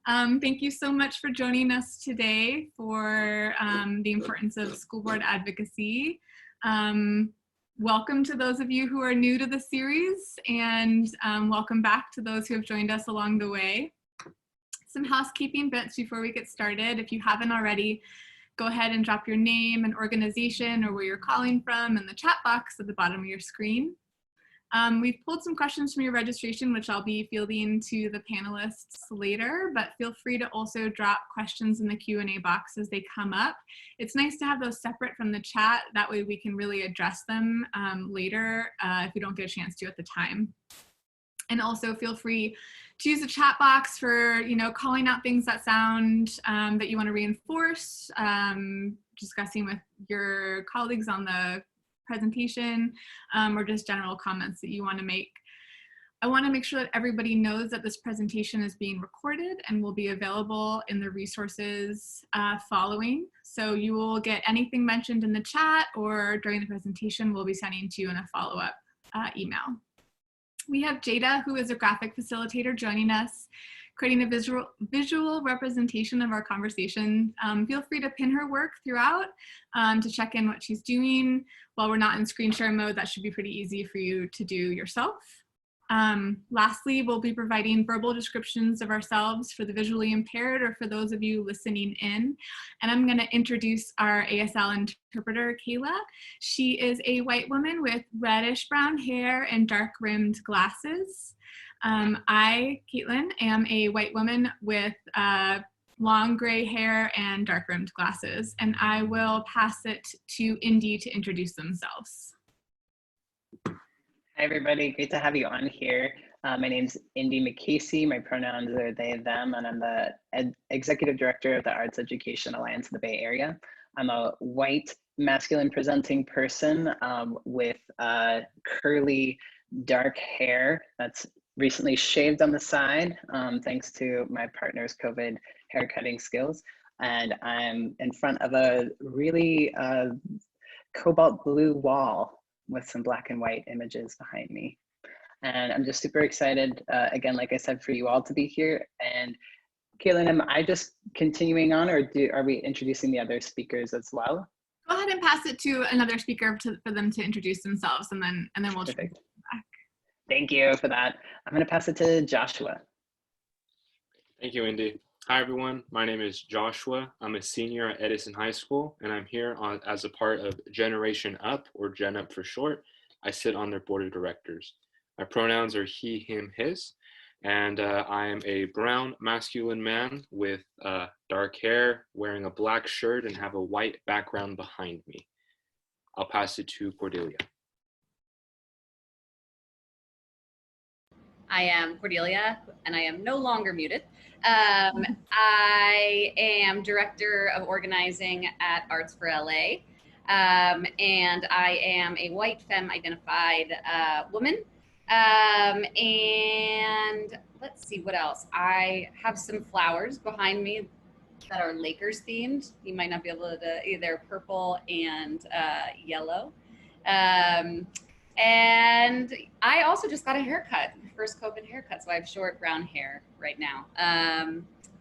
Thank you so much for joining us today for the importance of school board advocacy. Welcome to those of you who are new to the series, and welcome back to those who have joined us along the way. Some housekeeping bits before we get started. If you haven't already, go ahead and drop your name and organization or where you're calling from in the chat box at the bottom of your screen. We've pulled some questions from your registration, which I'll be fielding to the panelists later, but feel free to also drop questions in the Q&A box as they come up. It's nice to have those separate from the chat. That way we can really address them later if we don't get a chance to at the time. And also feel free to use the chat box for, calling out things that sound that you want to reinforce, discussing with your colleagues on the presentation, or just general comments that you want to make. I want to make sure that everybody knows that this presentation is being recorded and will be available in the resources following. So you will get anything mentioned in the chat or during the presentation we'll be sending to you in a follow-up email. We have Jada, who is a graphic facilitator, joining us, creating a visual representation of our conversation. Feel free to pin her work throughout to check in what she's doing. While we're not in screen share mode, that should be pretty easy for you to do yourself. Lastly, we'll be providing verbal descriptions of ourselves for the visually impaired or for those of you listening in. And I'm going to introduce our ASL interpreter, Kayla. She is a white woman with reddish brown hair and dark rimmed glasses. I, Caitlin, am a white woman with long gray hair and dark rimmed glasses, and I will pass it to Indy to introduce themselves. Hi everybody, great to have you on here. My name's Indy McCasey, my pronouns are they, them, and I'm the Executive Director of the Arts Education Alliance of the Bay Area. I'm a white, masculine presenting person with curly, dark hair that's recently shaved on the side, thanks to my partner's COVID haircutting skills. And I'm in front of a really cobalt blue wall with some black and white images behind me. And I'm just super excited, again, like I said, for you all to be here. And Caitlin, am I just continuing on, or are we introducing the other speakers as well? Go ahead and pass it to another speaker for them to introduce themselves, and then we'll back. Thank you for that. I'm going to pass it to Joshua. Thank you, Indy. Hi, everyone. My name is Joshua. I'm a senior at Edison High School, and I'm here as a part of Generation Up, or Gen Up for short. I sit on their board of directors. My pronouns are he, him, his, and I am a brown masculine man with dark hair, wearing a black shirt, and have a white background behind me. I'll pass it to Cordelia. I am Cordelia, and I am no longer muted. I am Director of Organizing at Arts for LA, and I am a white femme-identified woman. And let's see, what else? I have some flowers behind me that are Lakers themed. You might not be able to, either purple and yellow. And I also just got a haircut, first COVID haircut, so I have short brown hair right now.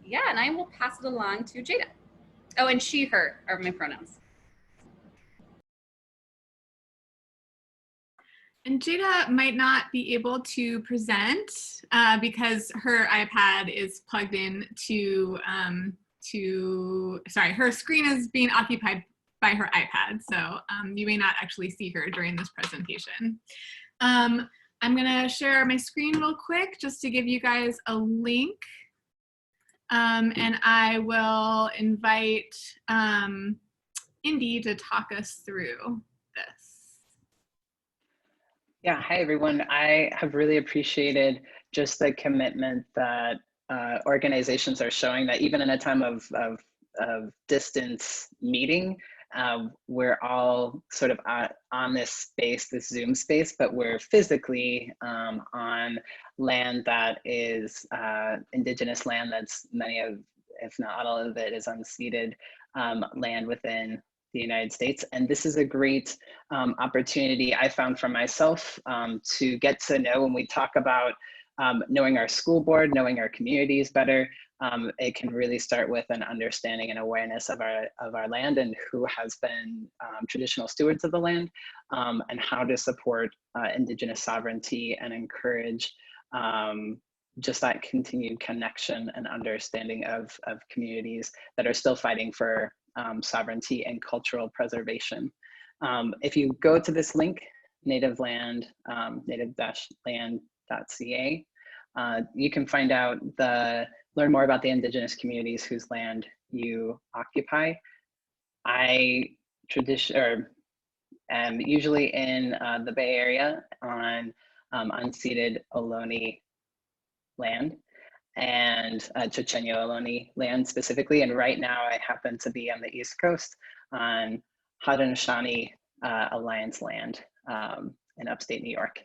Yeah, and I will pass it along to Jada. Oh, and she, her are my pronouns. And Jada might not be able to present because her iPad is plugged in her screen is being occupied by her iPad, so you may not actually see her during this presentation. I'm gonna share my screen real quick just to give you guys a link, and I will invite Indy to talk us through this. Yeah, hi everyone. I have really appreciated just the commitment that organizations are showing, that even in a time of distance meeting, we're all sort of on this space, this Zoom space, but we're physically on land that is indigenous land. That's many of, if not all of it, is unceded land within the United States. And this is a great opportunity I found for myself to get to know, when we talk about knowing our school board, knowing our communities better, it can really start with an understanding and awareness of our land and who has been traditional stewards of the land, and how to support Indigenous sovereignty and encourage just that continued connection and understanding of communities that are still fighting for sovereignty and cultural preservation. If you go to this link, native-land, native-land.ca, you can find out learn more about the Indigenous communities whose land you occupy. I am usually in the Bay Area on unceded Ohlone land and Chochenyo Ohlone land specifically. And right now I happen to be on the East Coast on Haudenosaunee Alliance land in upstate New York.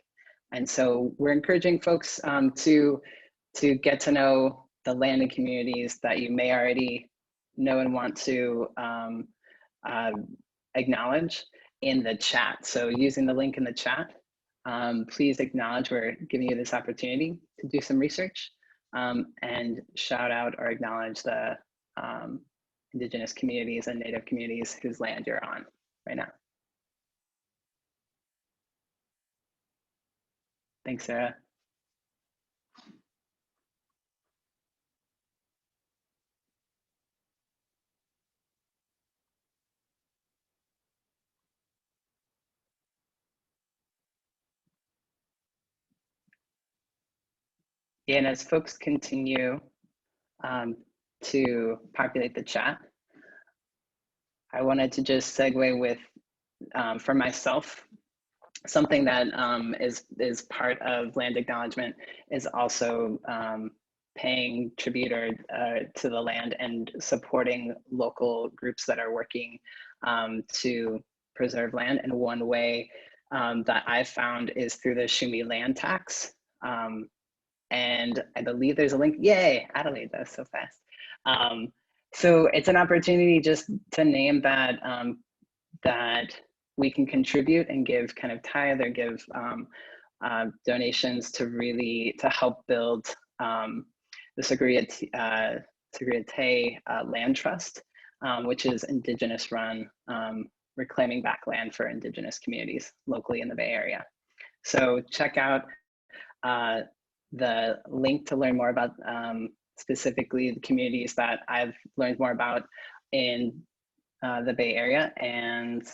And so we're encouraging folks to get to know the land and communities that you may already know and want to acknowledge in the chat. So using the link in the chat, please acknowledge we're giving you this opportunity to do some research and shout out or acknowledge the Indigenous communities and Native communities whose land you're on right now. Thanks, Sarah. And as folks continue to populate the chat, I wanted to just segue with, for myself, something that is part of land acknowledgement is also paying tribute to the land and supporting local groups that are working to preserve land. And one way that I've found is through the Shumi land tax. And I believe there's a link. Yay, Adelaide, that was so fast. So it's an opportunity just to name that that we can contribute and give kind of tithe or give donations to help build the Sagriate Land Trust, which is Indigenous run, reclaiming back land for Indigenous communities locally in the Bay Area. So check out the link to learn more about specifically the communities that I've learned more about in the Bay Area, and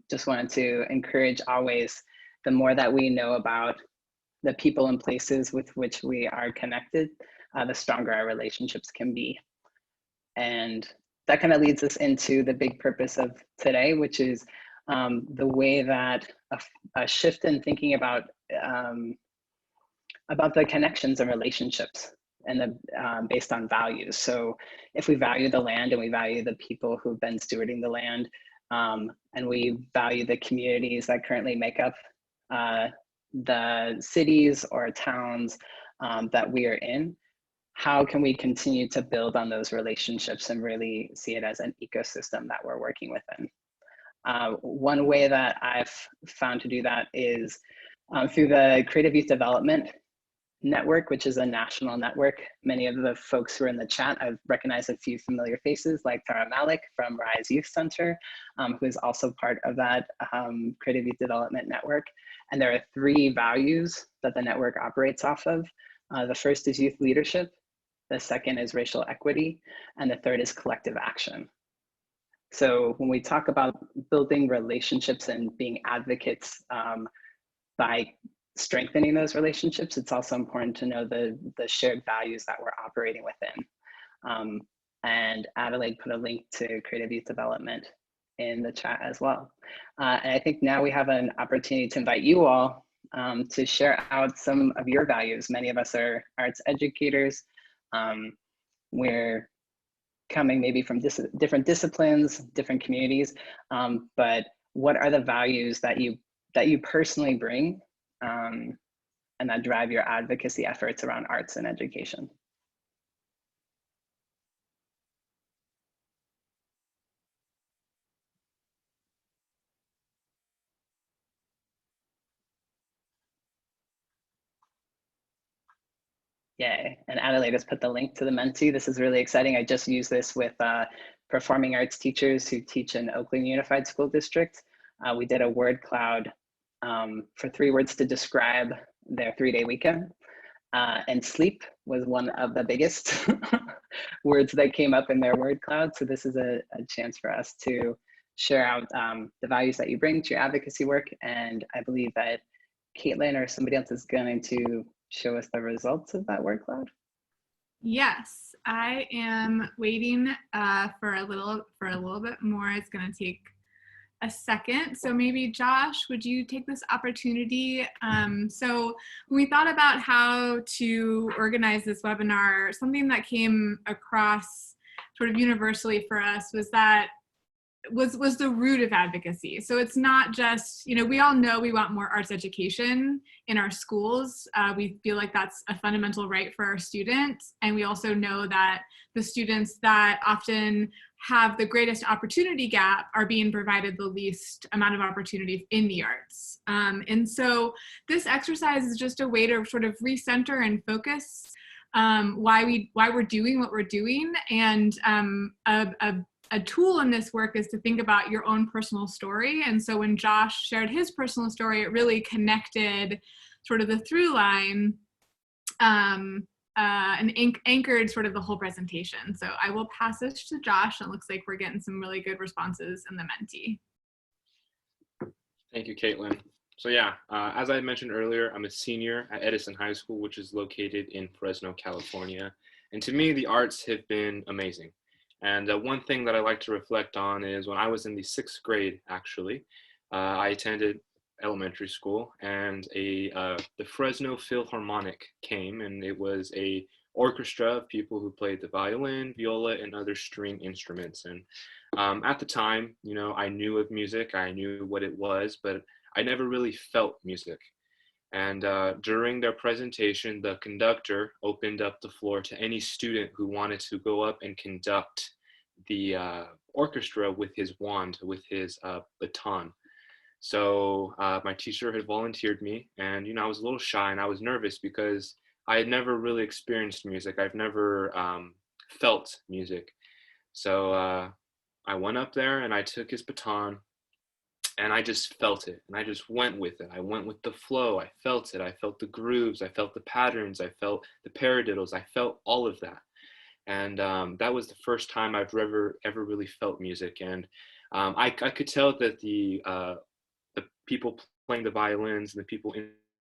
just wanted to encourage always, the more that we know about the people and places with which we are connected, the stronger our relationships can be. And that kind of leads us into the big purpose of today, which is the way that a shift in thinking about the connections and relationships and based on values. So if we value the land and we value the people who've been stewarding the land, and we value the communities that currently make up the cities or towns that we are in, how can we continue to build on those relationships and really see it as an ecosystem that we're working within? One way that I've found to do that is through the Creative Youth Development Network, which is a national network. Many of the folks who are in the chat, I've recognized a few familiar faces like Tara Malik from Rise Youth Center, who is also part of that Creative Youth Development Network. And there are 3 values that the network operates off of. The first is youth leadership, the second is racial equity, and the third is collective action. So when we talk about building relationships and being advocates by strengthening those relationships, it's also important to know the shared values that we're operating within. And Adelaide put a link to Creative Youth Development in the chat as well. And I think now we have an opportunity to invite you all to share out some of your values. Many of us are arts educators. We're coming maybe from different disciplines, different communities, but what are the values that you personally bring and that drive your advocacy efforts around arts and education? Yay. And Adelaide has put the link to the Menti. This is really exciting. I just used this with performing arts teachers who teach in Oakland Unified School District. We did a word cloud for 3 words to describe their 3-day weekend. And sleep was one of the biggest words that came up in their word cloud. So this is a chance for us to share out the values that you bring to your advocacy work. And I believe that Caitlin or somebody else is going to show us the results of that word cloud. Yes, I am waiting for a little bit more. It's going to take a second. So maybe Josh, would you take this opportunity? So when we thought about how to organize this webinar, something that came across sort of universally for us was that was the root of advocacy. So it's not just, we all know we want more arts education in our schools. We feel like that's a fundamental right for our students. And we also know that the students that often have the greatest opportunity gap are being provided the least amount of opportunity in the arts. And so this exercise is just a way to sort of recenter and focus why we're doing what we're doing. And a tool in this work is to think about your own personal story. And so when Josh shared his personal story, it really connected sort of the through line and anchored sort of the whole presentation. So I will pass this to Josh. It looks like we're getting some really good responses in the Menti. Thank you, Caitlin. So yeah, as I mentioned earlier, I'm a senior at Edison High School, which is located in Fresno, California. And to me, the arts have been amazing. And one thing that I like to reflect on is when I was in the 6th grade, actually, I attended elementary school, and the Fresno Philharmonic came, and it was a orchestra of people who played the violin, viola, and other string instruments. And at the time, I knew of music, I knew what it was, but I never really felt music. And during their presentation, the conductor opened up the floor to any student who wanted to go up and conduct the orchestra with his wand, with his baton. So my teacher had volunteered me, and I was a little shy and I was nervous because I had never really experienced music. I've never felt music. So I went up there and I took his baton, and I just felt it, and I just went with it. I went with the flow. I felt it. I felt the grooves. I felt the patterns. I felt the paradiddles. I felt all of that. And that was the first time I've ever really felt music. And I could tell that the people playing the violins and the people in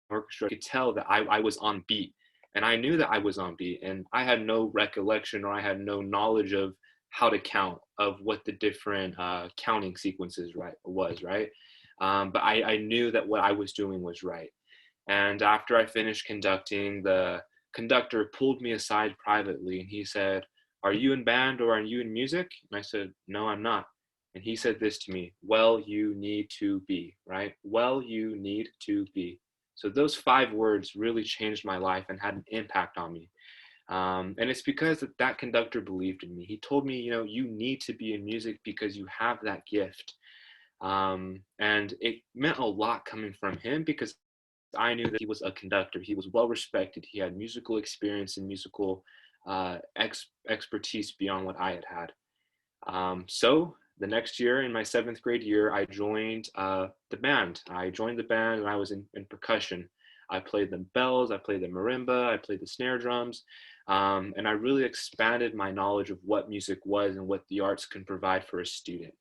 the orchestra could tell that I was on beat. And I knew that I was on beat. And I had no recollection, or I had no knowledge of how to count, of what the different counting sequences was, right? But I knew that what I was doing was right. And after I finished conducting, the conductor pulled me aside privately, and he said, "Are you in band or are you in music?" And I said, "No, I'm not." And he said this to me: "Well, you need to be," right? "Well, you need to be." So those 5 words really changed my life and had an impact on me. And it's because that conductor believed in me. He told me, you need to be in music because you have that gift. And it meant a lot coming from him, because I knew that he was a conductor. He was well respected. He had musical experience and musical expertise beyond what I had had. So the next year, in my 7th grade year, I joined the band. I joined the band, and I was in percussion. I played the bells, I played the marimba, I played the snare drums, and I really expanded my knowledge of what music was and what the arts can provide for a student.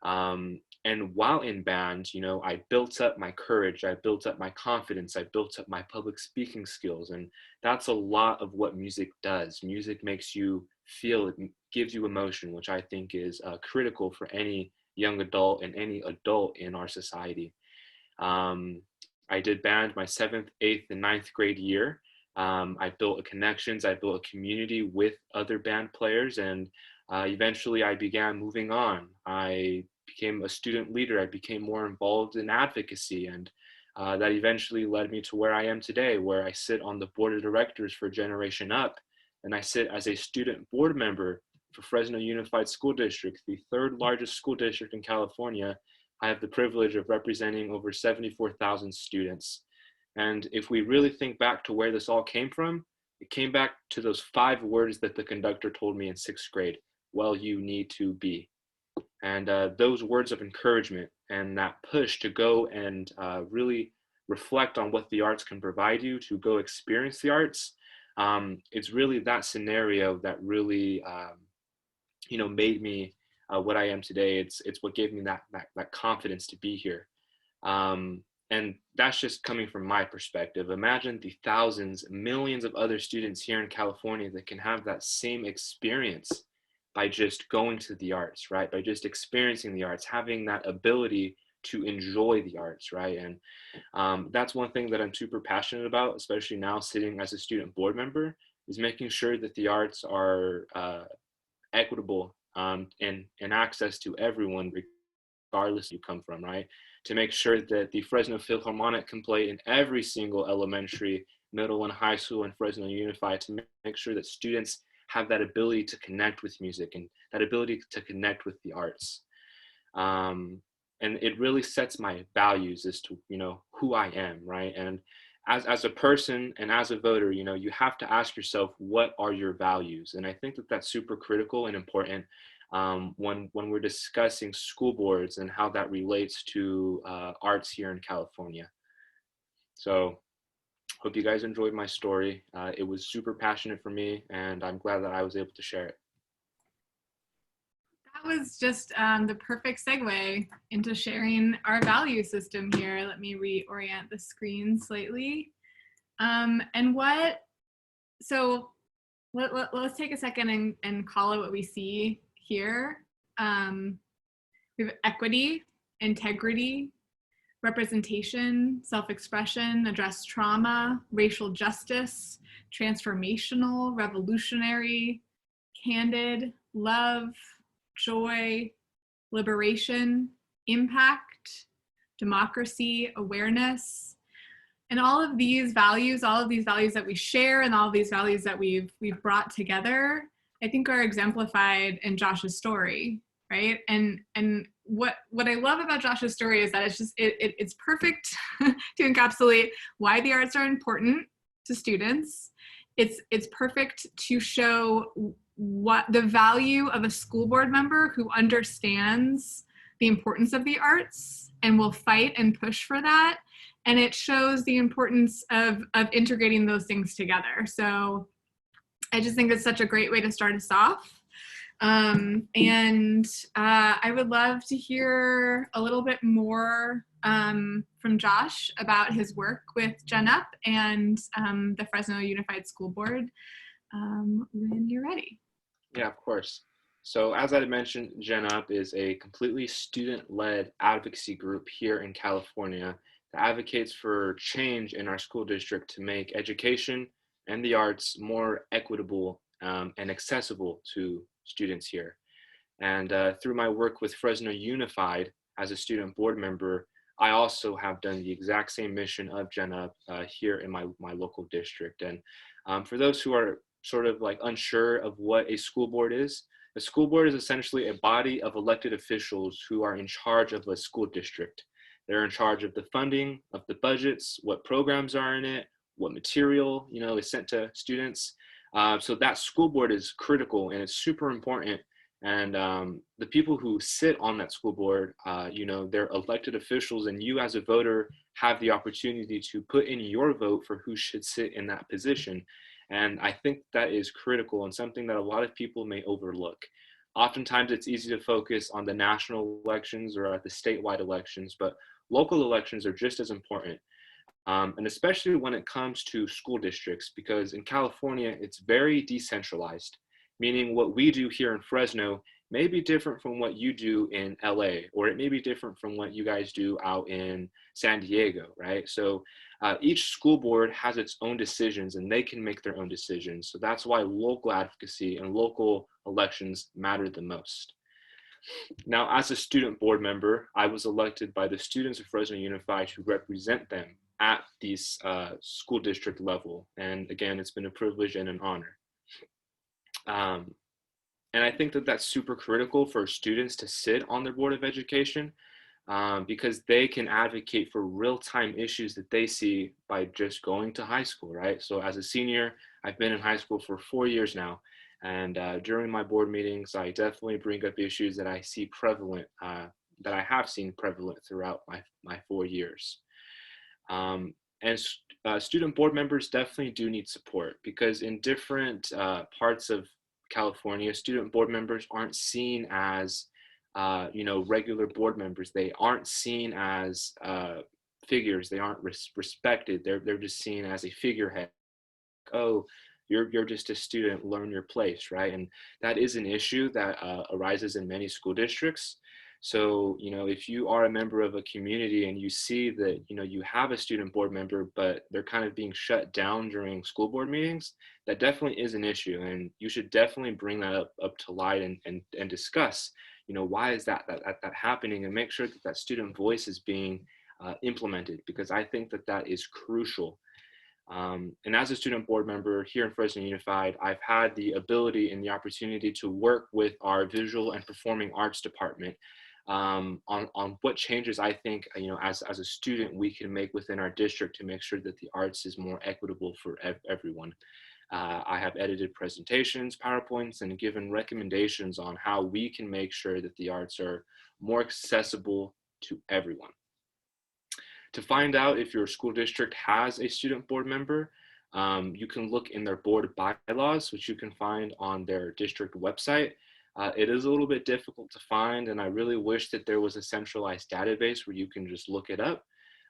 And while in band, I built up my courage, I built up my confidence, I built up my public speaking skills. And that's a lot of what music does. Music makes you feel, it gives you emotion, which I think is critical for any young adult and any adult in our society. I did band my 7th, 8th, and 9th grade year. I built connections, I built a community with other band players, and eventually I began moving on. I became a student leader. I became more involved in advocacy, and that eventually led me to where I am today, where I sit on the board of directors for Generation Up, and I sit as a student board member for Fresno Unified School District, the 3rd largest school district in California. I have the privilege of representing over 74,000 students. And if we really think back to where this all came from, it came back to those 5 words that the conductor told me in 6th grade. Well, you need to be. And those words of encouragement and that push to go and really reflect on what the arts can provide you, to go experience the arts, it's really that scenario that really, made me what I am today. It's what gave me that confidence to be here. And that's just coming from my perspective. Imagine the thousands, millions of other students here in California that can have that same experience by just going to the arts, right? By just experiencing the arts, having that ability to enjoy the arts, right? And that's one thing that I'm super passionate about, especially now sitting as a student board member, is making sure that the arts are equitable and access to everyone, regardless you come from, right? To make sure that the Fresno Philharmonic can play in every single elementary, middle, and high school in Fresno Unified, to make sure that students have that ability to connect with music and that ability to connect with the arts. And it really sets my values as to, who I am, right? And as a person and as a voter, you have to ask yourself, what are your values? And I think that that's super critical and important when we're discussing school boards and how that relates to arts here in California. So hope you guys enjoyed my story. It was super passionate for me, and I'm glad that I was able to share it. That was just the perfect segue into sharing our value system here. Let me reorient the screen slightly. So let's take a second and call it what we see here. We have equity, integrity, representation, self-expression, address trauma, racial justice, transformational, revolutionary, candid, love, joy, liberation, impact, democracy, awareness. And all of these values that we share and all of these values that we've brought together, I think are exemplified in Josh's story, right? And what I love about Josh's story is that it's perfect to encapsulate why the arts are important to students. It's perfect to show what the value of a school board member who understands the importance of the arts and will fight and push for that. And it shows the importance of integrating those things together. So I just think it's such a great way to start us off. I would love to hear a little bit more from Josh about his work with Gen Up and the Fresno Unified School Board when you're ready. Yeah, of course. So as I mentioned, Gen Up is a completely student-led advocacy group here in California that advocates for change in our school district to make education and the arts more equitable and accessible to students here. And through my work with Fresno Unified as a student board member, I also have done the exact same mission of Gen Up here in my local district. And for those who are sort of like unsure of what a school board is, a school board is essentially a body of elected officials who are in charge of a school district. They're in charge of the funding, of the budgets, what programs are in it, what material is sent to students. So that school board is critical and it's super important. And the people who sit on that school board, they're elected officials, and you as a voter have the opportunity to put in your vote for who should sit in that position. And I think that is critical and something that a lot of people may overlook. Oftentimes it's easy to focus on the national elections or at the statewide elections, but local elections are just as important. And especially when it comes to school districts, because in California, it's very decentralized, meaning what we do here in Fresno may be different from what you do in LA, or it may be different from what you guys do out in San Diego, right? So each school board has its own decisions and they can make their own decisions. So that's why local advocacy and local elections matter the most. Now, as a student board member, I was elected by the students of Fresno Unified to represent them at these school district level. And again, it's been a privilege and an honor. And I think that that's super critical for students to sit on their Board of Education because they can advocate for real-time issues that they see by just going to high school, right? So as a senior, I've been in high school for 4 years now, and during my board meetings, I definitely bring up issues that I see prevalent, that I have seen prevalent throughout my 4 years. And student board members definitely do need support, because in different parts of California, student board members aren't seen as regular board members. They aren't seen as figures. They aren't respected. They're just seen as a figurehead. Oh, you're just a student, learn your place, right? And that is an issue that arises in many school districts. So, if you are a member of a community and you see that, you have a student board member, but they're kind of being shut down during school board meetings, that definitely is an issue. And you should definitely bring that up to light and discuss, why is that happening, and make sure that student voice is being implemented, because I think that is crucial. And as a student board member here in Fresno Unified, I've had the ability and the opportunity to work with our visual and performing arts department on what changes I think, as a student, we can make within our district to make sure that the arts is more equitable for everyone. I have edited presentations, PowerPoints, and given recommendations on how we can make sure that the arts are more accessible to everyone. To find out if your school district has a student board member, you can look in their board bylaws, which you can find on their district website. It is a little bit difficult to find, and I really wish that there was a centralized database where you can just look it up,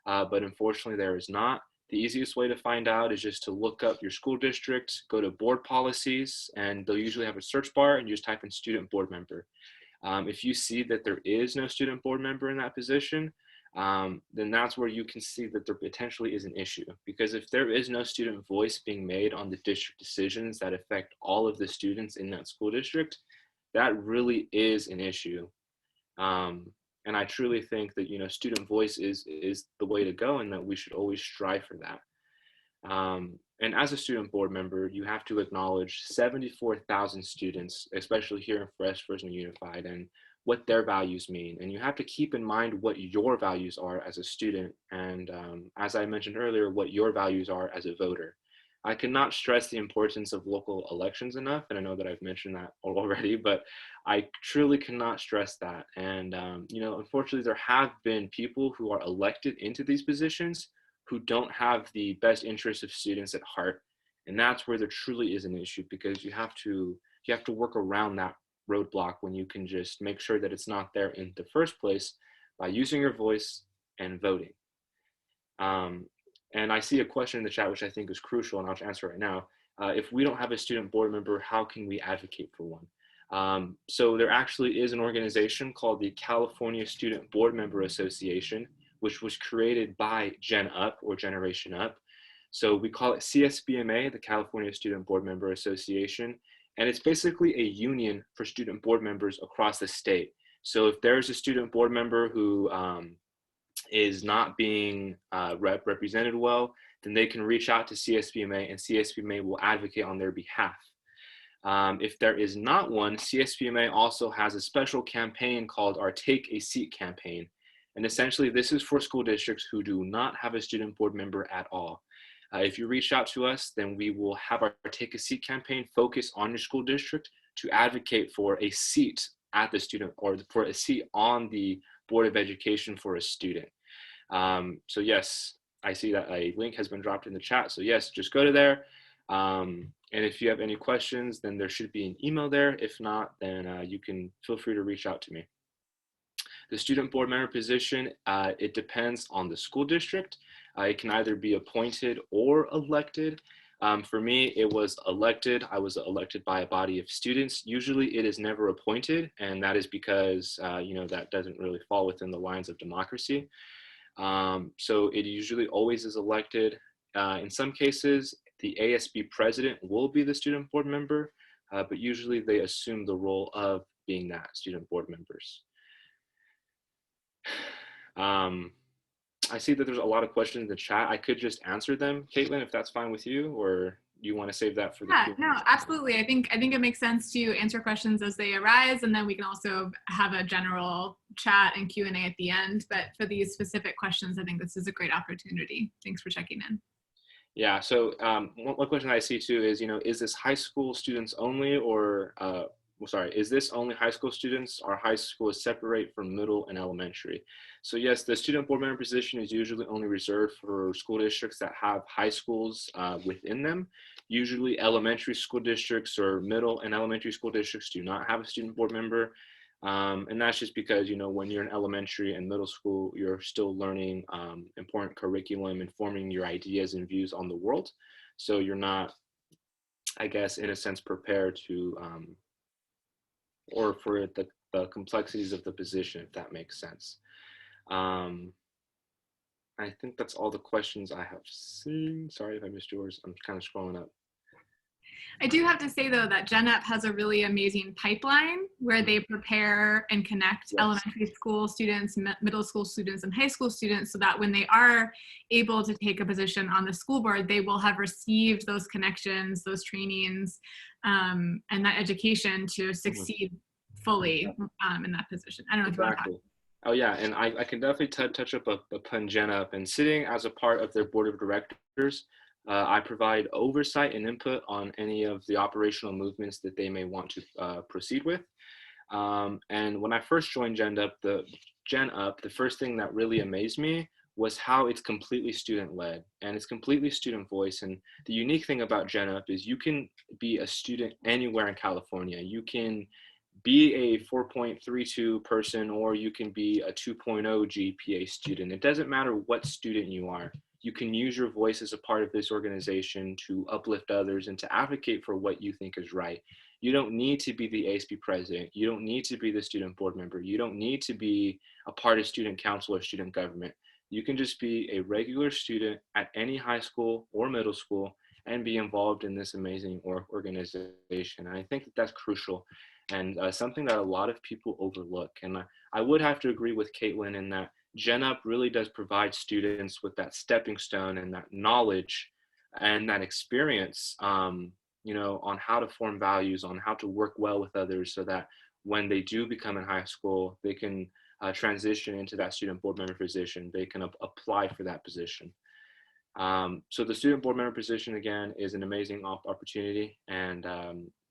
but unfortunately there is not. The easiest way to find out is just to look up your school district, go to board policies, and they'll usually have a search bar, and you just type in student board member. If you see that there is no student board member in that position, then that's where you can see that there potentially is an issue. Because if there is no student voice being made on the district decisions that affect all of the students in that school district, that really is an issue. And I truly think that, student voice is the way to go, and that we should always strive for that. And as a student board member, you have to acknowledge 74,000 students, especially here in Fresno Unified, and what their values mean. And you have to keep in mind what your values are as a student, and as I mentioned earlier, what your values are as a voter. I cannot stress the importance of local elections enough, and I know that I've mentioned that already, but I truly cannot stress that. And unfortunately, there have been people who are elected into these positions who don't have the best interests of students at heart, and that's where there truly is an issue, because you have to work around that roadblock when you can just make sure that it's not there in the first place by using your voice and voting. And I see a question in the chat, which I think is crucial, and I'll answer right now. If we don't have a student board member, how can we advocate for one? So there actually is an organization called the California Student Board Member Association, which was created by Gen Up, or Generation Up. So we call it CSBMA, the California Student Board Member Association. And it's basically a union for student board members across the state. So if there's a student board member who is not being represented well, then they can reach out to CSBMA, and CSBMA will advocate on their behalf. If there is not one, CSBMA also has a special campaign called our Take a Seat campaign. And essentially, this is for school districts who do not have a student board member at all. If you reach out to us, then we will have our Take a Seat campaign focus on your school district to advocate for a seat at the student, or for a seat on the Board of Education for a student. So yes, I see that a link has been dropped in the chat. So yes, just go to there. And if you have any questions, then there should be an email there. If not, then you can feel free to reach out to me. The student board member position, it depends on the school district. It can either be appointed or elected. For me, it was elected. I was elected by a body of students. Usually it is never appointed, and that is because, that doesn't really fall within the lines of democracy. So it usually always is elected. In some cases, the ASB president will be the student board member, but usually they assume the role of being that student board members. I see that there's a lot of questions in the chat. I could just answer them, Caitlin, if that's fine with you, or do you want to save that for the Q&A? No, absolutely. I think it makes sense to answer questions as they arise, and then we can also have a general chat and Q&A at the end. But for these specific questions, I think this is a great opportunity. Thanks for checking in. Yeah, so one question I see too is, is this high school students only, or is this only high school students, or high school is separate from middle and elementary? So yes, the student board member position is usually only reserved for school districts that have high schools within them. Usually elementary school districts or middle and elementary school districts do not have a student board member. And that's just because, when you're in elementary and middle school, you're still learning important curriculum and forming your ideas and views on the world. So you're not, I guess, in a sense, prepared to, or for the complexities of the position, if that makes sense. I think that's all the questions I have seen. Sorry if I missed yours. I'm kind of scrolling up. I do have to say, though, that Gen Up has a really amazing pipeline where they prepare and connect elementary school students, middle school students, and high school students, so that when they are able to take a position on the school board, they will have received those connections, those trainings, and that education to succeed fully in that position. I don't know if you want to talk. Oh yeah, and I can definitely touch up upon Gen Up, and sitting as a part of their board of directors. I provide oversight and input on any of the operational movements that they may want to proceed with. And when I first joined Gen Up, the first thing that really amazed me was how it's completely student-led and it's completely student voice. And the unique thing about Gen Up is you can be a student anywhere in California. You can be a 4.32 person, or you can be a 2.0 GPA student. It doesn't matter what student you are. You can use your voice as a part of this organization to uplift others and to advocate for what you think is right. You don't need to be the ASB president. You don't need to be the student board member. You don't need to be a part of student council or student government. You can just be a regular student at any high school or middle school and be involved in this amazing organization. And I think that that's crucial and something that a lot of people overlook. And I would have to agree with Caitlin in that Gen Up really does provide students with that stepping stone and that knowledge and that experience, on how to form values, on how to work well with others, so that when they do become in high school, they can transition into that student board member position. They can apply for that position. So the student board member position, again, is an amazing opportunity. And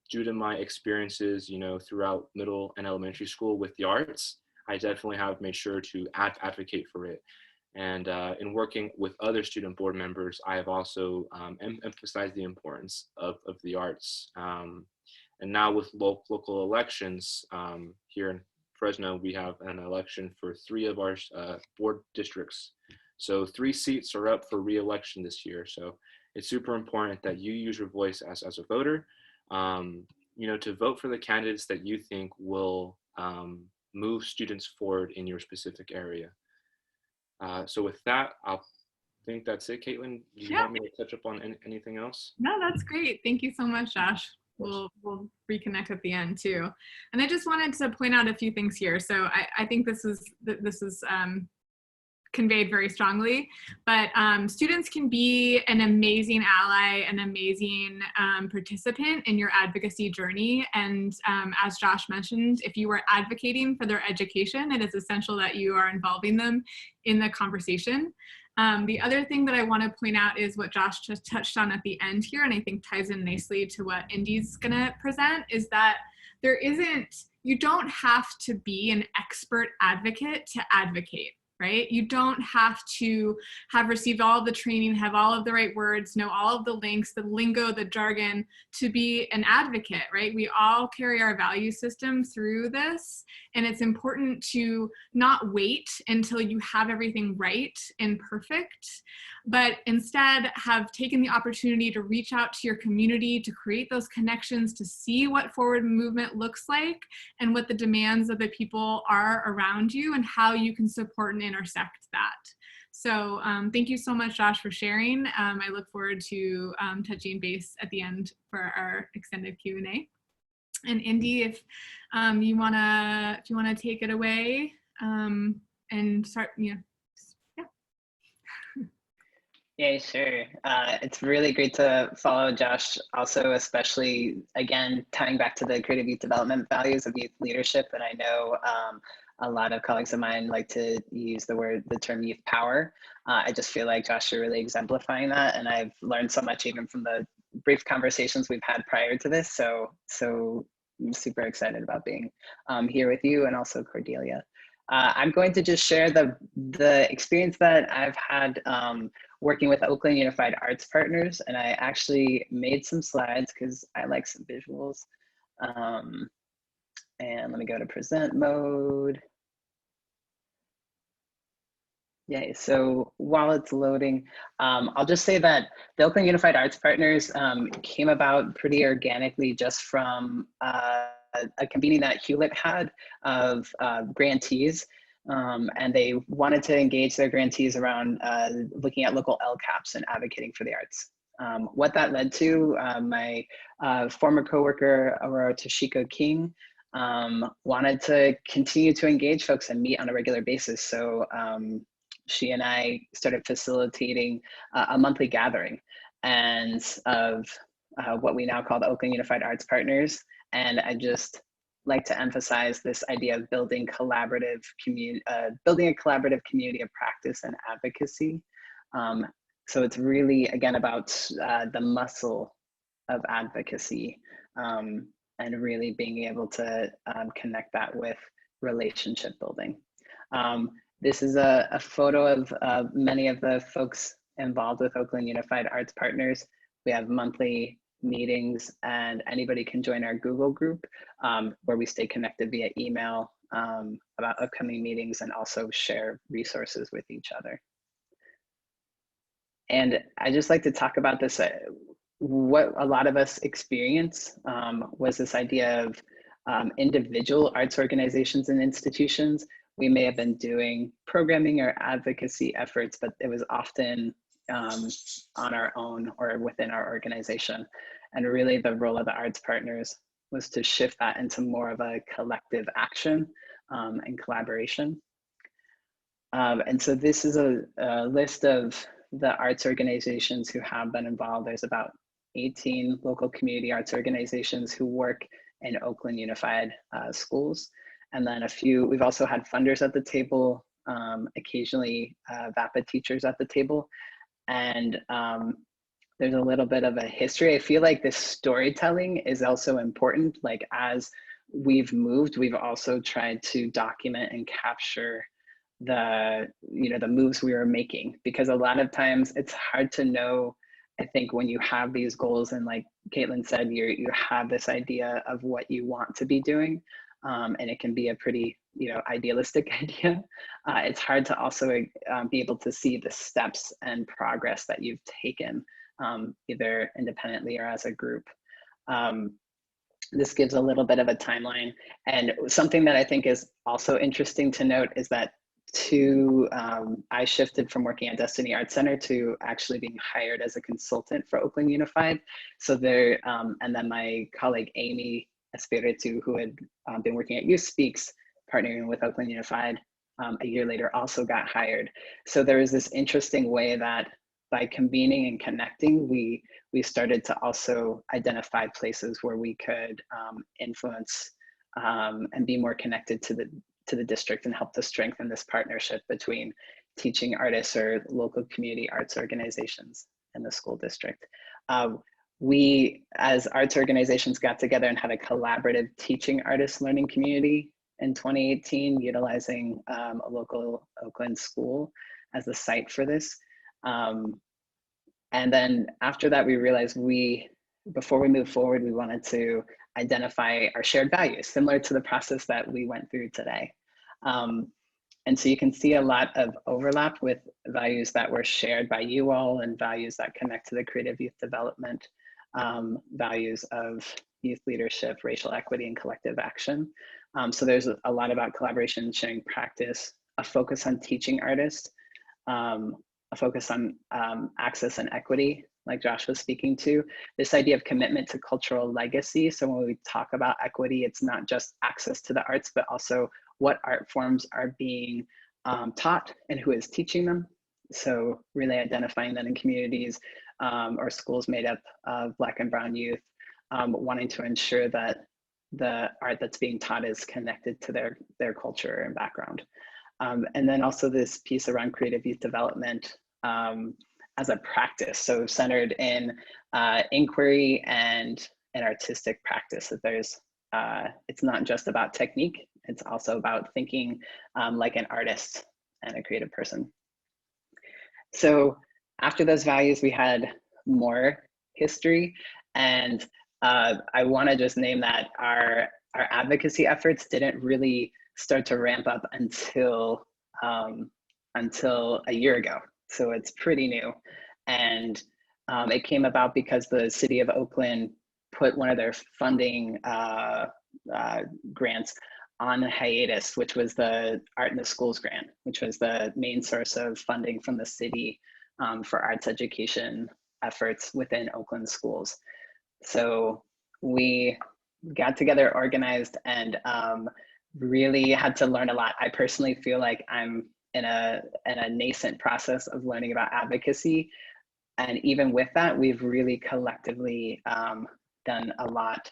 due to my experiences, throughout middle and elementary school with the arts, I definitely have made sure to advocate for it. And in working with other student board members, I have also emphasized the importance of the arts. And now with local elections here in Fresno, we have an election for 3 of our board districts. So 3 seats are up for re-election this year. So it's super important that you use your voice as a voter, to vote for the candidates that you think will move students forward in your specific area. So with that, I think that's it. Caitlin, do you want me to touch up on anything else? No, that's great. Thank you so much, Josh. We'll reconnect at the end too. And I just wanted to point out a few things here. So I think this is conveyed very strongly, but students can be an amazing ally, an amazing participant in your advocacy journey. And as Josh mentioned, if you are advocating for their education, it is essential that you are involving them in the conversation. The other thing that I want to point out is what Josh just touched on at the end here, and I think ties in nicely to what Indy's gonna present, is that you don't have to be an expert advocate to advocate. Right? You don't have to have received all of the training, have all of the right words, know all of the links, the lingo, the jargon to be an advocate, right? We all carry our value system through this, and it's important to not wait until you have everything right and perfect, but instead have taken the opportunity to reach out to your community, to create those connections, to see what forward movement looks like and what the demands of the people are around you and how you can support and intersect that. So thank you so much, Josh, for sharing. I look forward to touching base at the end for our extended Q&A. And Indy, if you wanna take it away and start, Yeah, sure. It's really great to follow Josh also, especially, again, tying back to the creative youth development values of youth leadership. And I know a lot of colleagues of mine like to use the term youth power. I just feel like Josh, you're really exemplifying that. And I've learned so much even from the brief conversations we've had prior to this. So I'm super excited about being here with you, and also Cordelia. I'm going to just share the experience that I've had working with Oakland Unified Arts Partners. And I actually made some slides because I like some visuals. And let me go to present mode. Yeah, so while it's loading, I'll just say that the Oakland Unified Arts Partners came about pretty organically just from a convening that Hewlett had of grantees. And they wanted to engage their grantees around looking at local LCAPs and advocating for the arts. What that led to, my former coworker, Aurora Toshiko King, wanted to continue to engage folks and meet on a regular basis. So she and I started facilitating a monthly gathering and of what we now call the Oakland Unified Arts Partners. And I just like to emphasize this idea of building a collaborative community of practice and advocacy. So it's really, again, about the muscle of advocacy and really being able to connect that with relationship building. This is a photo of many of the folks involved with Oakland Unified Arts Partners. We have monthly meetings, and anybody can join our Google group where we stay connected via email about upcoming meetings and also share resources with each other. And I just like to talk about this, what a lot of us experience was this idea of individual arts organizations and institutions. We may have been doing programming or advocacy efforts, but it was often on our own or within our organization. And really the role of the arts partners was to shift that into more of a collective action and collaboration. And so this is a list of the arts organizations who have been involved. There's about 18 local community arts organizations who work in Oakland Unified schools. And then we've also had funders at the table, occasionally VAPA teachers at the table. And there's a little bit of a history. I feel like this storytelling is also important. Like as we've moved, we've also tried to document and capture the moves we were making, because a lot of times it's hard to know. I think when you have these goals, and like Caitlin said, you have this idea of what you want to be doing, and it can be a pretty idealistic idea. It's hard to also be able to see the steps and progress that you've taken, either independently or as a group. This gives a little bit of a timeline, and something that I think is also interesting to note is that I shifted from working at Destiny Arts Center to actually being hired as a consultant for Oakland Unified. So there, and then my colleague Amy Espiritu, who had been working at Youth Speaks, partnering with Oakland Unified, a year later also got hired. So there was this interesting way that by convening and connecting, we started to also identify places where we could influence and be more connected to the district and help to strengthen this partnership between teaching artists or local community arts organizations in the school district. We, as arts organizations, got together and had a collaborative teaching artist learning community in 2018, utilizing a local Oakland school as the site for this. And then after that, we realized before we move forward, we wanted to identify our shared values, similar to the process that we went through today. And so you can see a lot of overlap with values that were shared by you all and values that connect to the creative youth development, values of youth leadership, racial equity, and collective action. So there's a lot about collaboration, sharing practice, a focus on teaching artists, a focus on access and equity, like Josh was speaking to, this idea of commitment to cultural legacy. So when we talk about equity, it's not just access to the arts, but also what art forms are being taught and who is teaching them. So really identifying that in communities or schools made up of Black and Brown youth, wanting to ensure that the art that's being taught is connected to their culture and background. And then also this piece around creative youth development as a practice, so centered in inquiry and an artistic practice. That there's, it's not just about technique, it's also about thinking like an artist and a creative person. So after those values, we had more history, and I want to just name that our advocacy efforts didn't really start to ramp up until a year ago. So it's pretty new, and it came about because the city of Oakland put one of their funding grants on hiatus, which was the Art in the Schools grant, which was the main source of funding from the city for arts education efforts within Oakland schools. So we got together, organized, and really had to learn a lot. I personally feel like I'm in a nascent process of learning about advocacy. And even with that, we've really collectively done a lot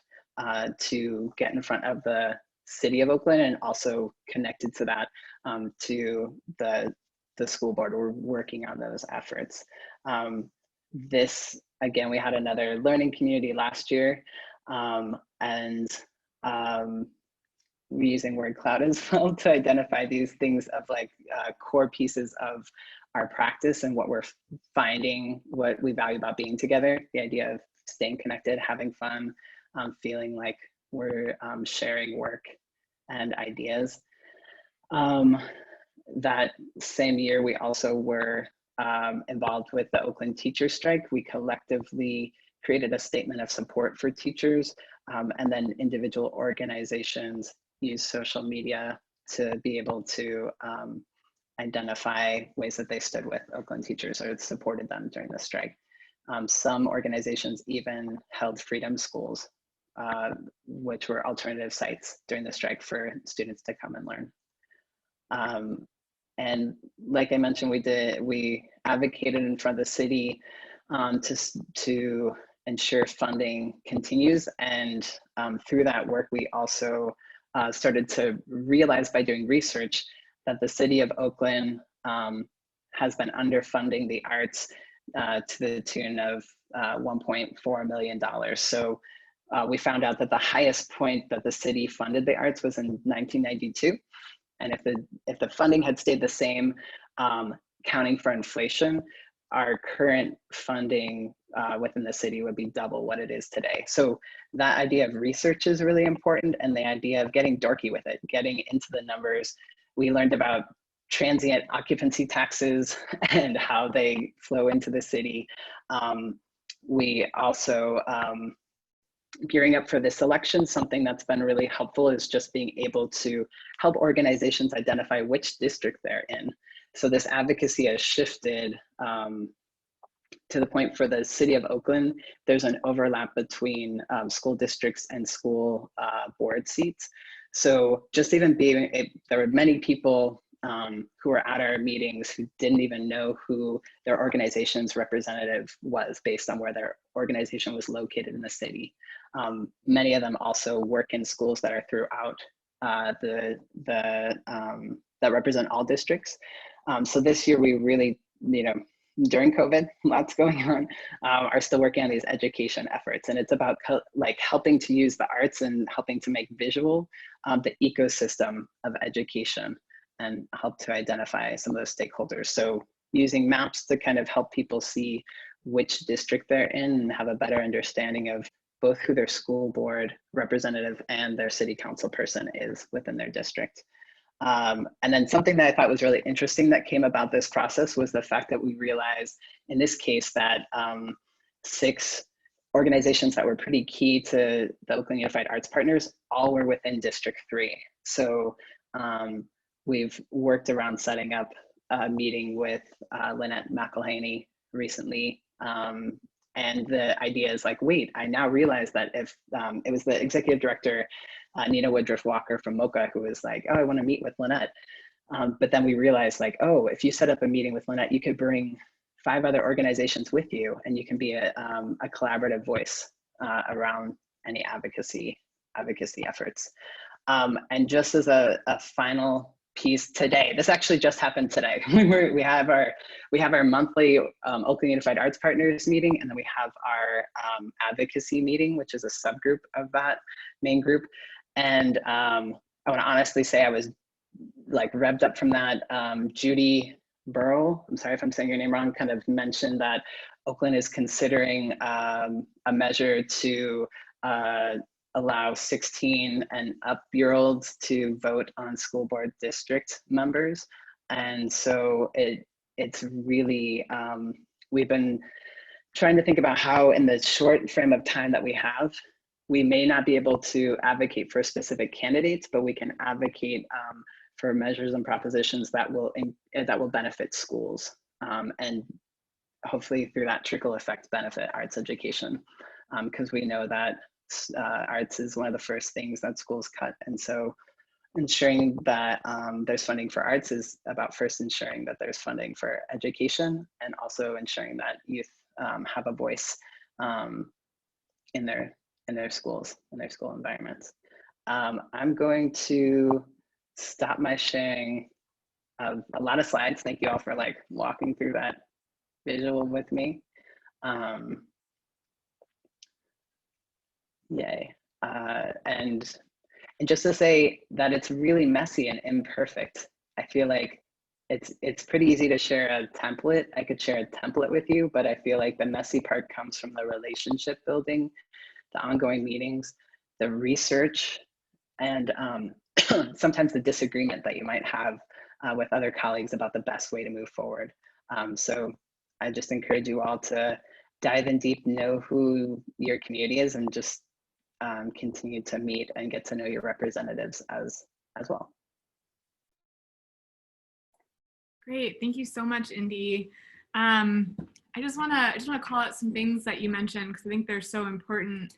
to get in front of the city of Oakland, and also connected to that to the school board. We're working on those efforts. This, again, we had another learning community last year, and we're using word cloud as well to identify these things of like core pieces of our practice and what we're finding, what we value about being together, the idea of staying connected, having fun, feeling like we're sharing work and ideas. That same year, we also were involved with the Oakland teacher strike. We collectively created a statement of support for teachers, and then individual organizations use social media to be able to identify ways that they stood with Oakland teachers or supported them during the strike. Some organizations even held freedom schools, which were alternative sites during the strike for students to come and learn. And like I mentioned, we advocated in front of the city to ensure funding continues. And through that work, we also started to realize by doing research that the city of Oakland has been underfunding the arts to the tune of $1.4 million. So we found out that the highest point that the city funded the arts was in 1992. And if the funding had stayed the same, counting for inflation, our current funding within the city would be double what it is today. So that idea of research is really important, and the idea of getting dorky with it, getting into the numbers. We learned about transient occupancy taxes and how they flow into the city. We also, gearing up for this election, something that's been really helpful is just being able to help organizations identify which district they're in. So this advocacy has shifted to the point for the city of Oakland, there's an overlap between school districts and school board seats. So just even there were many people who were at our meetings who didn't even know who their organization's representative was based on where their organization was located in the city. Many of them also work in schools that are throughout that represent all districts. So this year we really, during COVID, lots going on, are still working on these education efforts. And it's about like helping to use the arts and helping to make visual the ecosystem of education and help to identify some of those stakeholders. So using maps to kind of help people see which district they're in and have a better understanding of both who their school board representative and their city council person is within their district. And then something that I thought was really interesting that came about this process was the fact that we realized in this case that 6 organizations that were pretty key to the Oakland Unified Arts Partners all were within District 3. So we've worked around setting up a meeting with Lynette McElhaney recently. And the idea is like, wait, I now realize that if it was the executive director, Nina Woodruff Walker from MoCA, who was like, oh, I want to meet with Lynette. But then we realized like, oh, if you set up a meeting with Lynette, you could bring 5 other organizations with you and you can be a collaborative voice around any advocacy advocacy efforts. And just as a final piece today, this actually just happened today. we have our monthly Oakland Unified Arts Partners meeting, and then we have our advocacy meeting, which is a subgroup of that main group. And I want to honestly say I was like revved up from that. Judy Burrow, I'm sorry if I'm saying your name wrong, kind of mentioned that Oakland is considering a measure to allow 16 and up-year-olds to vote on school board district members. And so it's really, we've been trying to think about how in the short frame of time that we have, we may not be able to advocate for specific candidates, but we can advocate for measures and propositions that will benefit schools, and hopefully through that trickle effect benefit arts education, because we know that arts is one of the first things that schools cut. And so ensuring that there's funding for arts is about first ensuring that there's funding for education, and also ensuring that youth have a voice in their schools, in their school environments. I'm going to stop my sharing of a lot of slides. Thank you all for like walking through that visual with me. Yay. And just to say that it's really messy and imperfect. I feel like it's pretty easy to share a template. I could share a template with you, but I feel like the messy part comes from the relationship building, the ongoing meetings, the research, and sometimes the disagreement that you might have with other colleagues about the best way to move forward. So I just encourage you all to dive in deep, know who your community is, and just continue to meet and get to know your representatives as well. Great, thank you so much, Indy. I just want to call out some things that you mentioned because I think they're so important.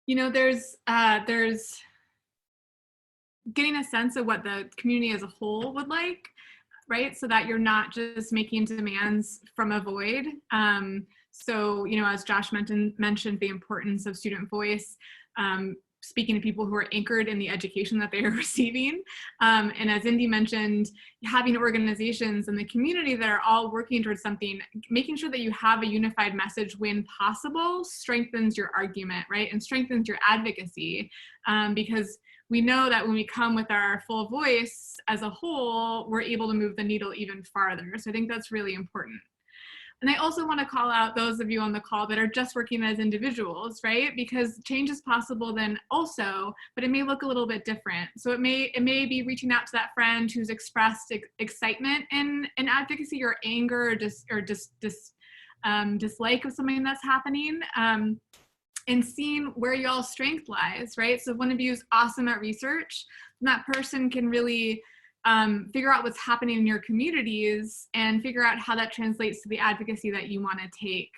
You know, there's getting a sense of what the community as a whole would like, right? So that you're not just making demands from a void. So, you know, as Josh mentioned the importance of student voice, speaking to people who are anchored in the education that they are receiving. And as Indy mentioned, having organizations in the community that are all working towards something, making sure that you have a unified message when possible strengthens your argument, right? And strengthens your advocacy, because we know that when we come with our full voice as a whole, we're able to move the needle even farther. So I think that's really important. And I also want to call out those of you on the call that are just working as individuals, right? Because change is possible then also, but it may look a little bit different. So it may be reaching out to that friend who's expressed excitement in advocacy, or anger, or dislike of something that's happening, and seeing where y'all's strength lies, right? So if one of you is awesome at research, then that person can really figure out what's happening in your communities and figure out how that translates to the advocacy that you want to take.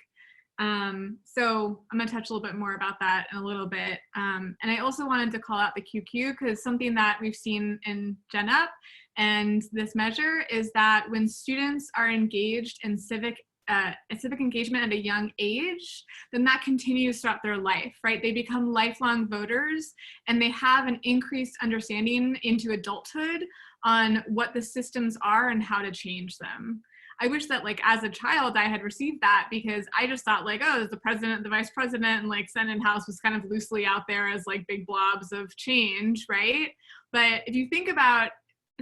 So I'm going to touch a little bit more about that in a little bit. And I also wanted to call out the QQ, because something that we've seen in Gen Up and this measure is that when students are engaged in civic engagement at a young age, then that continues throughout their life, right? They become lifelong voters, and they have an increased understanding into adulthood on what the systems are and how to change them. I wish that, like, as a child, I had received that, because I just thought, like, oh, the president, the vice president, and like Senate and House was kind of loosely out there as like big blobs of change, right? But if you think about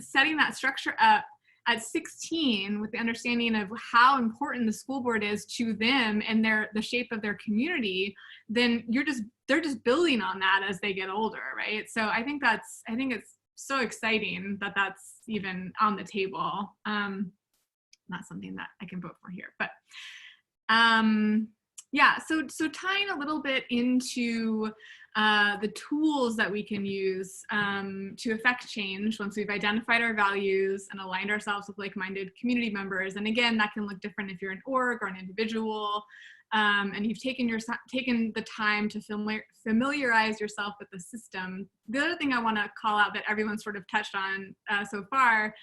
setting that structure up at 16 with the understanding of how important the school board is to them and the shape of their community, then they're just building on that as they get older, right? So I think it's so exciting that that's even on the table. Not something that I can vote for here, but yeah, so tying a little bit into the tools that we can use to affect change once we've identified our values and aligned ourselves with like-minded community members. And again, that can look different if you're an org or an individual, and you've taken the time to familiarize yourself with the system. The other thing I want to call out that everyone sort of touched on so far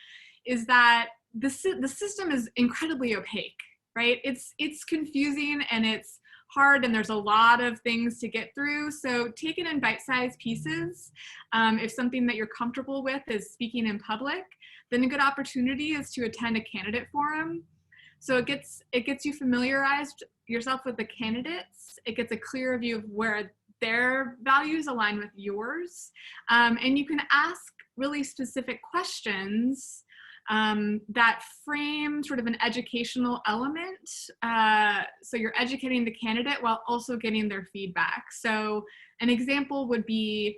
is that the system is incredibly opaque, right? It's confusing, and it's hard and there's a lot of things to get through. So take it in bite-sized pieces. If something that you're comfortable with is speaking in public, then a good opportunity is to attend a candidate forum. So it gets you familiarized yourself with the candidates. It gets a clearer view of where their values align with yours. And you can ask really specific questions that frame sort of an educational element. So you're educating the candidate while also getting their feedback. So an example would be,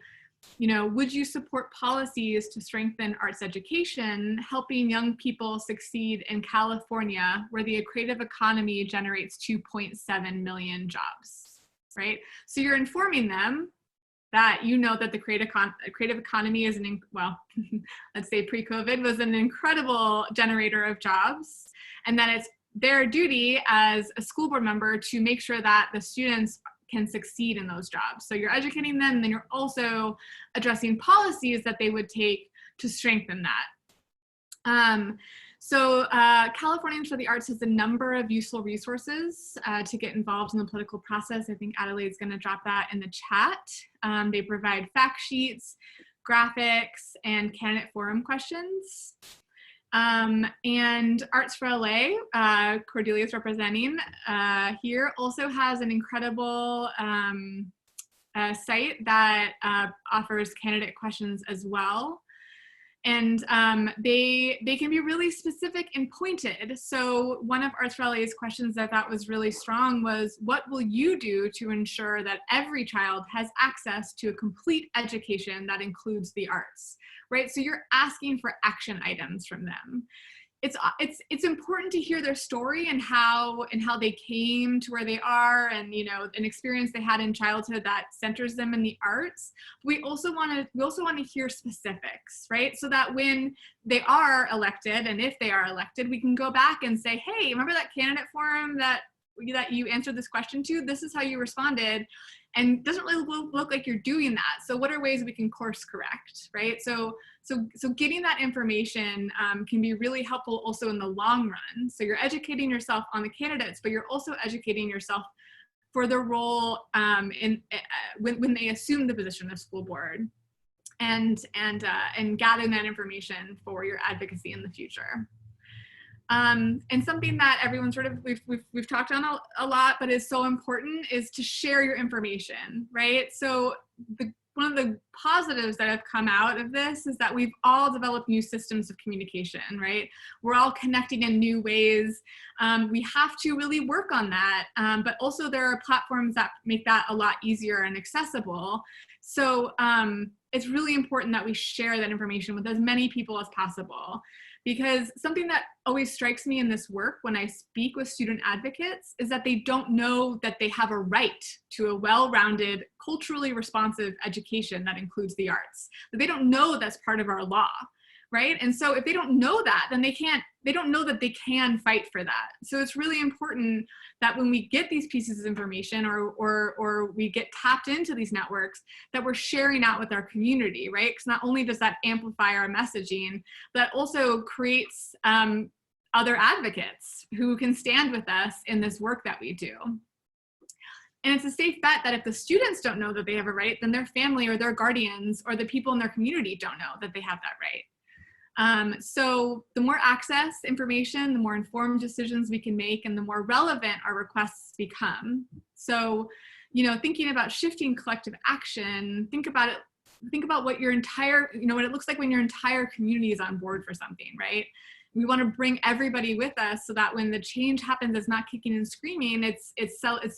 would you support policies to strengthen arts education, helping young people succeed in California, where the creative economy generates 2.7 million jobs, right? So you're informing them that that the creative economy is let's say pre-COVID was an incredible generator of jobs, and that it's their duty as a school board member to make sure that the students can succeed in those jobs. So you're educating them, and then you're also addressing policies that they would take to strengthen that. Californians for the Arts has a number of useful resources to get involved in the political process. I think Adelaide's going to drop that in the chat. They provide fact sheets, graphics, and candidate forum questions. And Arts for LA, Cordelia's representing here, also has an incredible site that offers candidate questions as well. And they can be really specific and pointed. So one of Arts for LA's questions that I thought was really strong was, what will you do to ensure that every child has access to a complete education that includes the arts, right? So you're asking for action items from them. It's important to hear their story and how they came to where they are, and an experience they had in childhood that centers them in the arts. We also want to hear specifics, right? So that when they are elected, and if they are elected, we can go back and say, hey, remember that candidate forum that you answered this question to? This is how you responded, and it doesn't really look like you're doing that. So what are ways we can course correct, right? So getting that information can be really helpful also in the long run. So you're educating yourself on the candidates, but you're also educating yourself for the role when they assume the position of school board, and gathering that information for your advocacy in the future. And something that everyone we've talked on a lot, but is so important, is to share your information, right? So one of the positives that have come out of this is that we've all developed new systems of communication, right? We're all connecting in new ways. We have to really work on that, but also there are platforms that make that a lot easier and accessible. So it's really important that we share that information with as many people as possible. Because something that always strikes me in this work when I speak with student advocates is that they don't know that they have a right to a well-rounded, culturally responsive education that includes the arts. That they don't know that's part of our law, right? And so if they don't know that, then they don't know that they can fight for that. So it's really important that when we get these pieces of information or we get tapped into these networks, that we're sharing out with our community, right? Because not only does that amplify our messaging, but also creates other advocates who can stand with us in this work that we do. And it's a safe bet that if the students don't know that they have a right, then their family or their guardians or the people in their community don't know that they have that right. So the more access information, the more informed decisions we can make, and the more relevant our requests become. So, thinking about shifting collective action, think about what your entire, what it looks like when your entire community is on board for something, right? We want to bring everybody with us so that when the change happens, it's not kicking and screaming, it's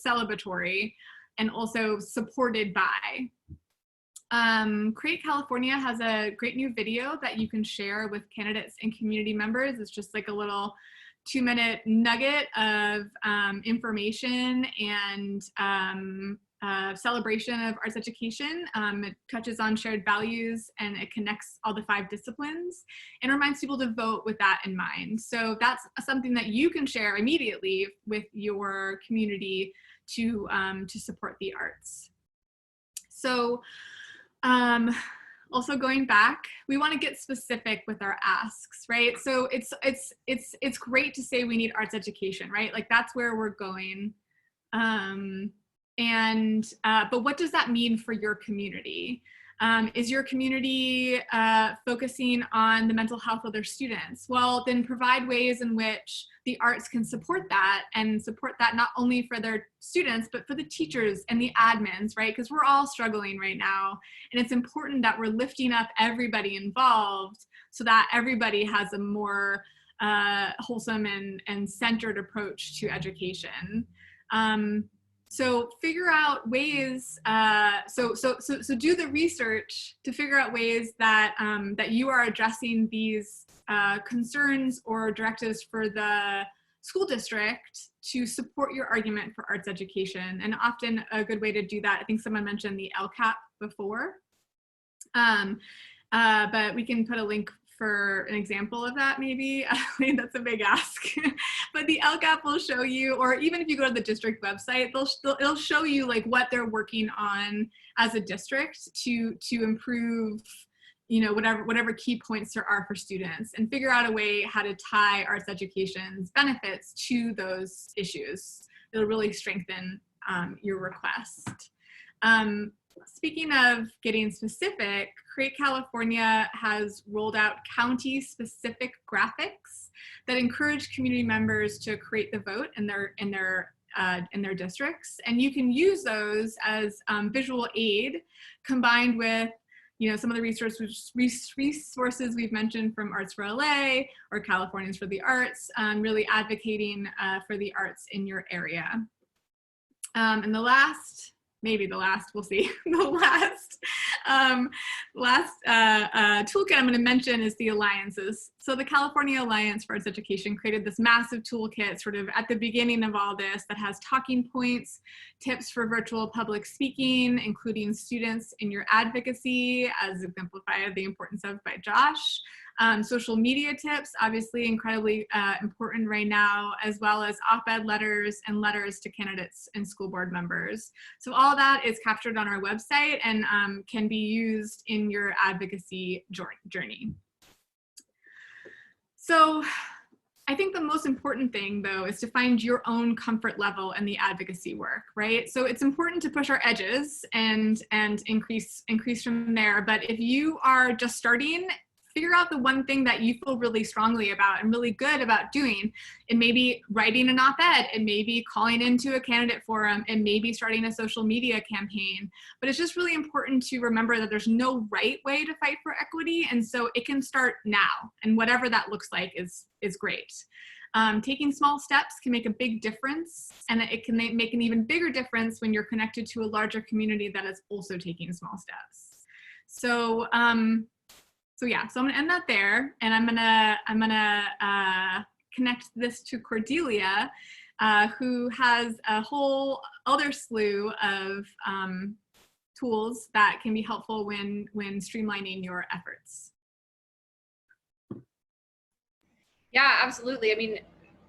celebratory and also supported by. Create California has a great new video that you can share with candidates and community members. It's just like a little 2-minute nugget of information and celebration of arts education. It touches on shared values, and it connects all the 5 disciplines and reminds people to vote with that in mind. So that's something that you can share immediately with your community to support the arts. So also going back, we want to get specific with our asks, right? So it's great to say we need arts education, right? Like that's where we're going. But what does that mean for your community? Is your community focusing on the mental health of their students? Well, then provide ways in which the arts can support that, and support that not only for their students, but for the teachers and the admins, right? Because we're all struggling right now. And it's important that we're lifting up everybody involved so that everybody has a more wholesome and centered approach to education. So figure out ways, so do the research to figure out ways that, that you are addressing these concerns or directives for the school district to support your argument for arts education. And often a good way to do that, I think someone mentioned the LCAP before, but we can put a link for an example of that maybe. I mean, that's a big ask. But the LCAP will show you, or even if you go to the district website, it'll show you like what they're working on as a district to improve, you know, whatever key points there are for students, and figure out a way how to tie arts education's benefits to those issues. It'll really strengthen your request. Speaking of getting specific, Create California has rolled out county-specific graphics that encourage community members to create the vote in their districts, and you can use those as visual aid combined with, you know, some of the resources we've mentioned from Arts for LA or Californians for the Arts, really advocating for the arts in your area. And the last, maybe the last, we'll see. The last toolkit I'm going to mention is the alliances. So the California Alliance for Arts Education created this massive toolkit sort of at the beginning of all this that has talking points, tips for virtual public speaking, including students in your advocacy, as exemplified the importance of by Josh. Social media tips, obviously incredibly important right now, as well as op-ed letters and letters to candidates and school board members. So all that is captured on our website and can be used in your advocacy journey. So I think the most important thing, though, is to find your own comfort level in the advocacy work, right? So it's important to push our edges and increase from there. But if you are just starting, figure out the one thing that you feel really strongly about and really good about doing. It may be writing an op-ed, it may be calling into a candidate forum, it may be starting a social media campaign. But it's just really important to remember that there's no right way to fight for equity, and so it can start now, and whatever that looks like is great. Taking small steps can make a big difference, and it can make an even bigger difference when you're connected to a larger community that is also taking small steps. So yeah, so I'm gonna end that there, and I'm gonna connect this to Cordelia, who has a whole other slew of tools that can be helpful when streamlining your efforts. Yeah, absolutely. I mean,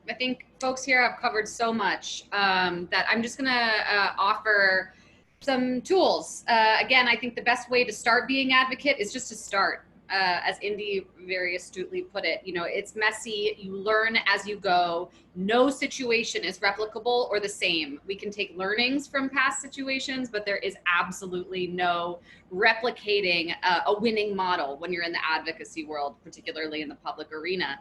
I think folks here have covered so much that I'm just gonna offer some tools. Again, I think the best way to start being advocate is just to start. As Indy very astutely put it, you know, it's messy, you learn as you go. No situation is replicable or the same. We can take learnings from past situations, but there is absolutely no replicating a winning model when you're in the advocacy world, particularly in the public arena,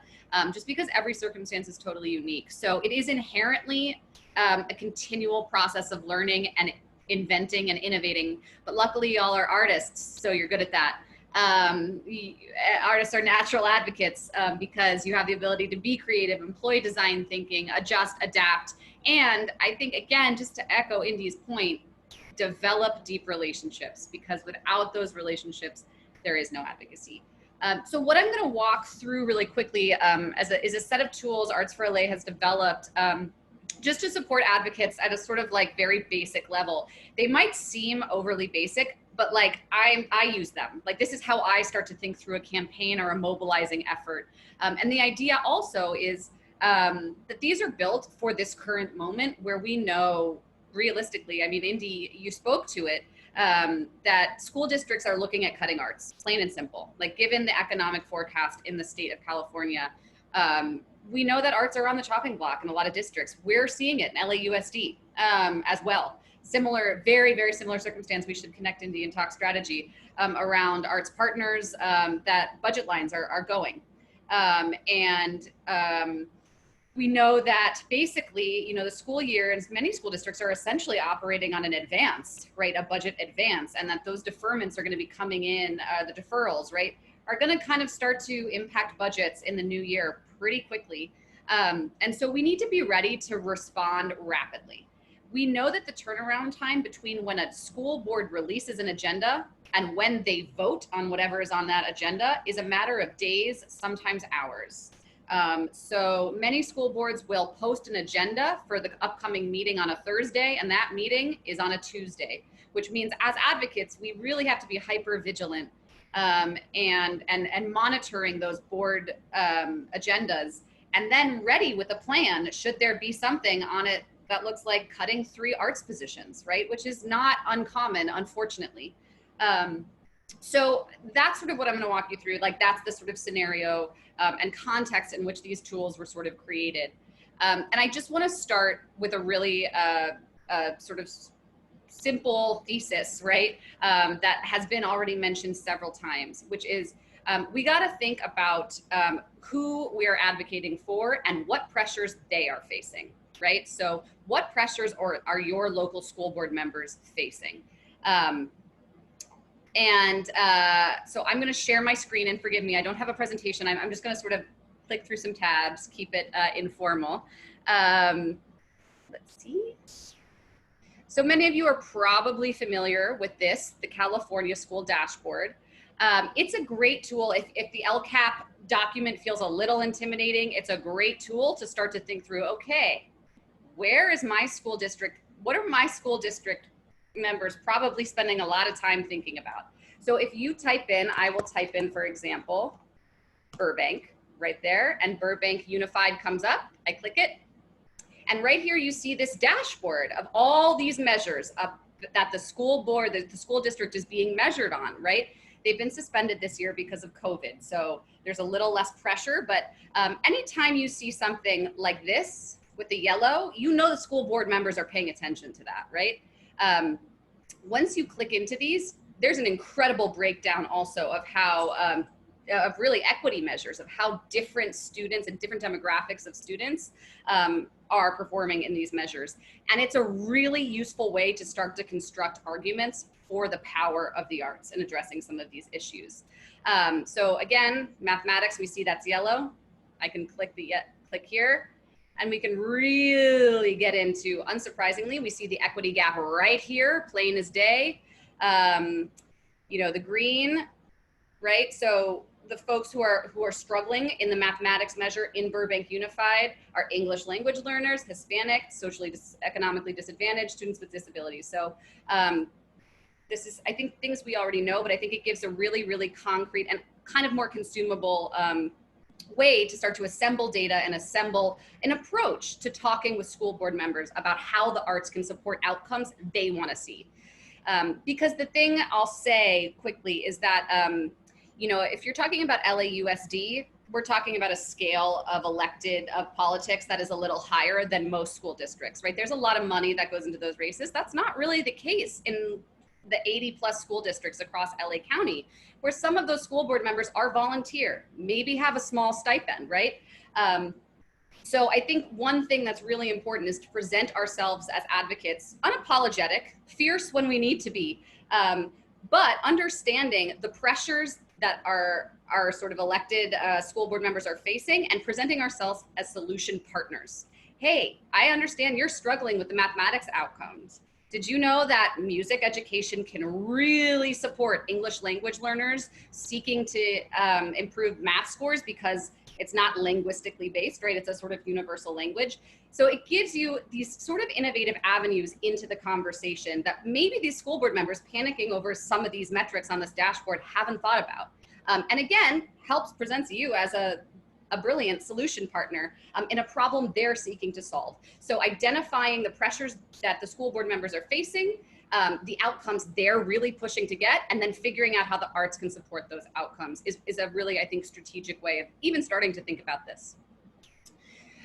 just because every circumstance is totally unique. So it is inherently a continual process of learning and inventing and innovating, but luckily y'all are artists, so you're good at that. Artists are natural advocates because you have the ability to be creative, employ design thinking, adjust, adapt, and I think, again, just to echo Indy's point, develop deep relationships, because without those relationships, there is no advocacy. So what I'm going to walk through really quickly is a set of tools Arts for LA has developed just to support advocates at a sort of like very basic level. They might seem overly basic, but like I use them. Like this is how I start to think through a campaign or a mobilizing effort. And the idea also is that these are built for this current moment where we know realistically, I mean, Indy, you spoke to it, that school districts are looking at cutting arts, plain and simple. Like given the economic forecast in the state of California, we know that arts are on the chopping block in a lot of districts. We're seeing it in LAUSD. as well. Similar, very, very similar circumstance. We should connect Indy and talk strategy around arts partners that budget lines are going. We know that basically, you know, the school year and many school districts are essentially operating on an advance, right? A budget advance, and that those deferments are going to be coming in, the deferrals, right, are going to kind of start to impact budgets in the new year pretty quickly. And so we need to be ready to respond rapidly. We know that the turnaround time between when a school board releases an agenda and when they vote on whatever is on that agenda is a matter of days, sometimes hours. So many school boards will post an agenda for the upcoming meeting on a Thursday, and that meeting is on a Tuesday, which means as advocates, we really have to be hyper vigilant and monitoring those board agendas, and then ready with a plan should there be something on it that looks like cutting 3 arts positions, right? Which is not uncommon, unfortunately. So that's sort of what I'm going to walk you through. Like, that's the sort of scenario and context in which these tools were sort of created. And I just want to start with a really sort of simple thesis, right? That has been already mentioned several times, which is we got to think about who we are advocating for and what pressures they are facing, right? So what pressures are your local school board members facing? So I'm going to share my screen, and forgive me, I don't have a presentation. I'm just going to sort of click through some tabs, keep it informal. Let's see. So many of you are probably familiar with this, the California School Dashboard. It's a great tool. If the LCAP document feels a little intimidating, it's a great tool to start to think through, okay, where is my school district? What are my school district members probably spending a lot of time thinking about? So if you type in, I will type in, for example, Burbank right there, and Burbank Unified comes up. I click it. And right here, you see this dashboard of all these measures that the school board, the school district is being measured on, right? They've been suspended this year because of COVID. So there's a little less pressure, but anytime you see something like this with the yellow, you know the school board members are paying attention to that, right? Once you click into these, there's an incredible breakdown also of how, of really equity measures of how different students and different demographics of students are performing in these measures. And it's a really useful way to start to construct arguments for the power of the arts in addressing some of these issues. So again, mathematics, we see that's yellow. I can click here, and we can really get into, unsurprisingly, we see the equity gap right here, plain as day. You know, the green, right? So the folks who are struggling in the mathematics measure in Burbank Unified are English language learners, Hispanic, socially economically disadvantaged, students with disabilities. So this is, I think, things we already know, but I think it gives a really, really concrete and kind of more consumable way to start to assemble data and assemble an approach to talking with school board members about how the arts can support outcomes they want to see. Because the thing I'll say quickly is that, you know, if you're talking about LAUSD, we're talking about a scale of politics that is a little higher than most school districts, right? There's a lot of money that goes into those races. That's not really the case in the 80 plus school districts across LA County, where some of those school board members are volunteer, maybe have a small stipend, right? So I think one thing that's really important is to present ourselves as advocates, unapologetic, fierce when we need to be, but understanding the pressures that our sort of elected school board members are facing and presenting ourselves as solution partners. Hey, I understand you're struggling with the mathematics outcomes. Did you know that music education can really support English language learners seeking to improve math scores because it's not linguistically based, right? It's a sort of universal language. So it gives you these sort of innovative avenues into the conversation that maybe these school board members panicking over some of these metrics on this dashboard haven't thought about. And again, presents you as a brilliant solution partner in a problem they're seeking to solve. So identifying the pressures that the school board members are facing, the outcomes they're really pushing to get, and then figuring out how the arts can support those outcomes is a really, I think, strategic way of even starting to think about this.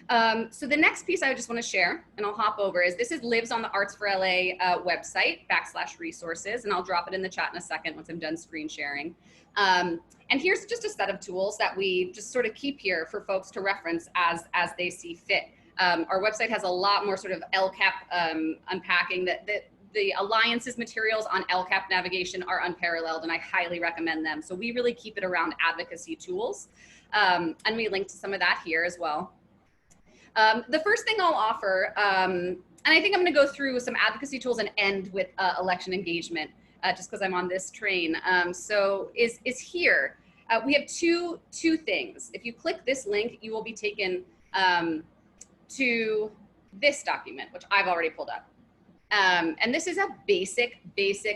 So the next piece I just want to share, and I'll hop over, is this lives on the Arts for LA website, /resources, and I'll drop it in the chat in a second once I'm done screen sharing. And here's just a set of tools that we just sort of keep here for folks to reference as they see fit. Our website has a lot more sort of LCAP unpacking. The Alliance's materials on LCAP navigation are unparalleled, and I highly recommend them. So we really keep it around advocacy tools. And we link to some of that here as well. The first thing I'll offer, and I think I'm going to go through some advocacy tools and end with election engagement, just because I'm on this train. So is here. We have two things. If you click this link, you will be taken to this document, which I've already pulled up. And this is a basic,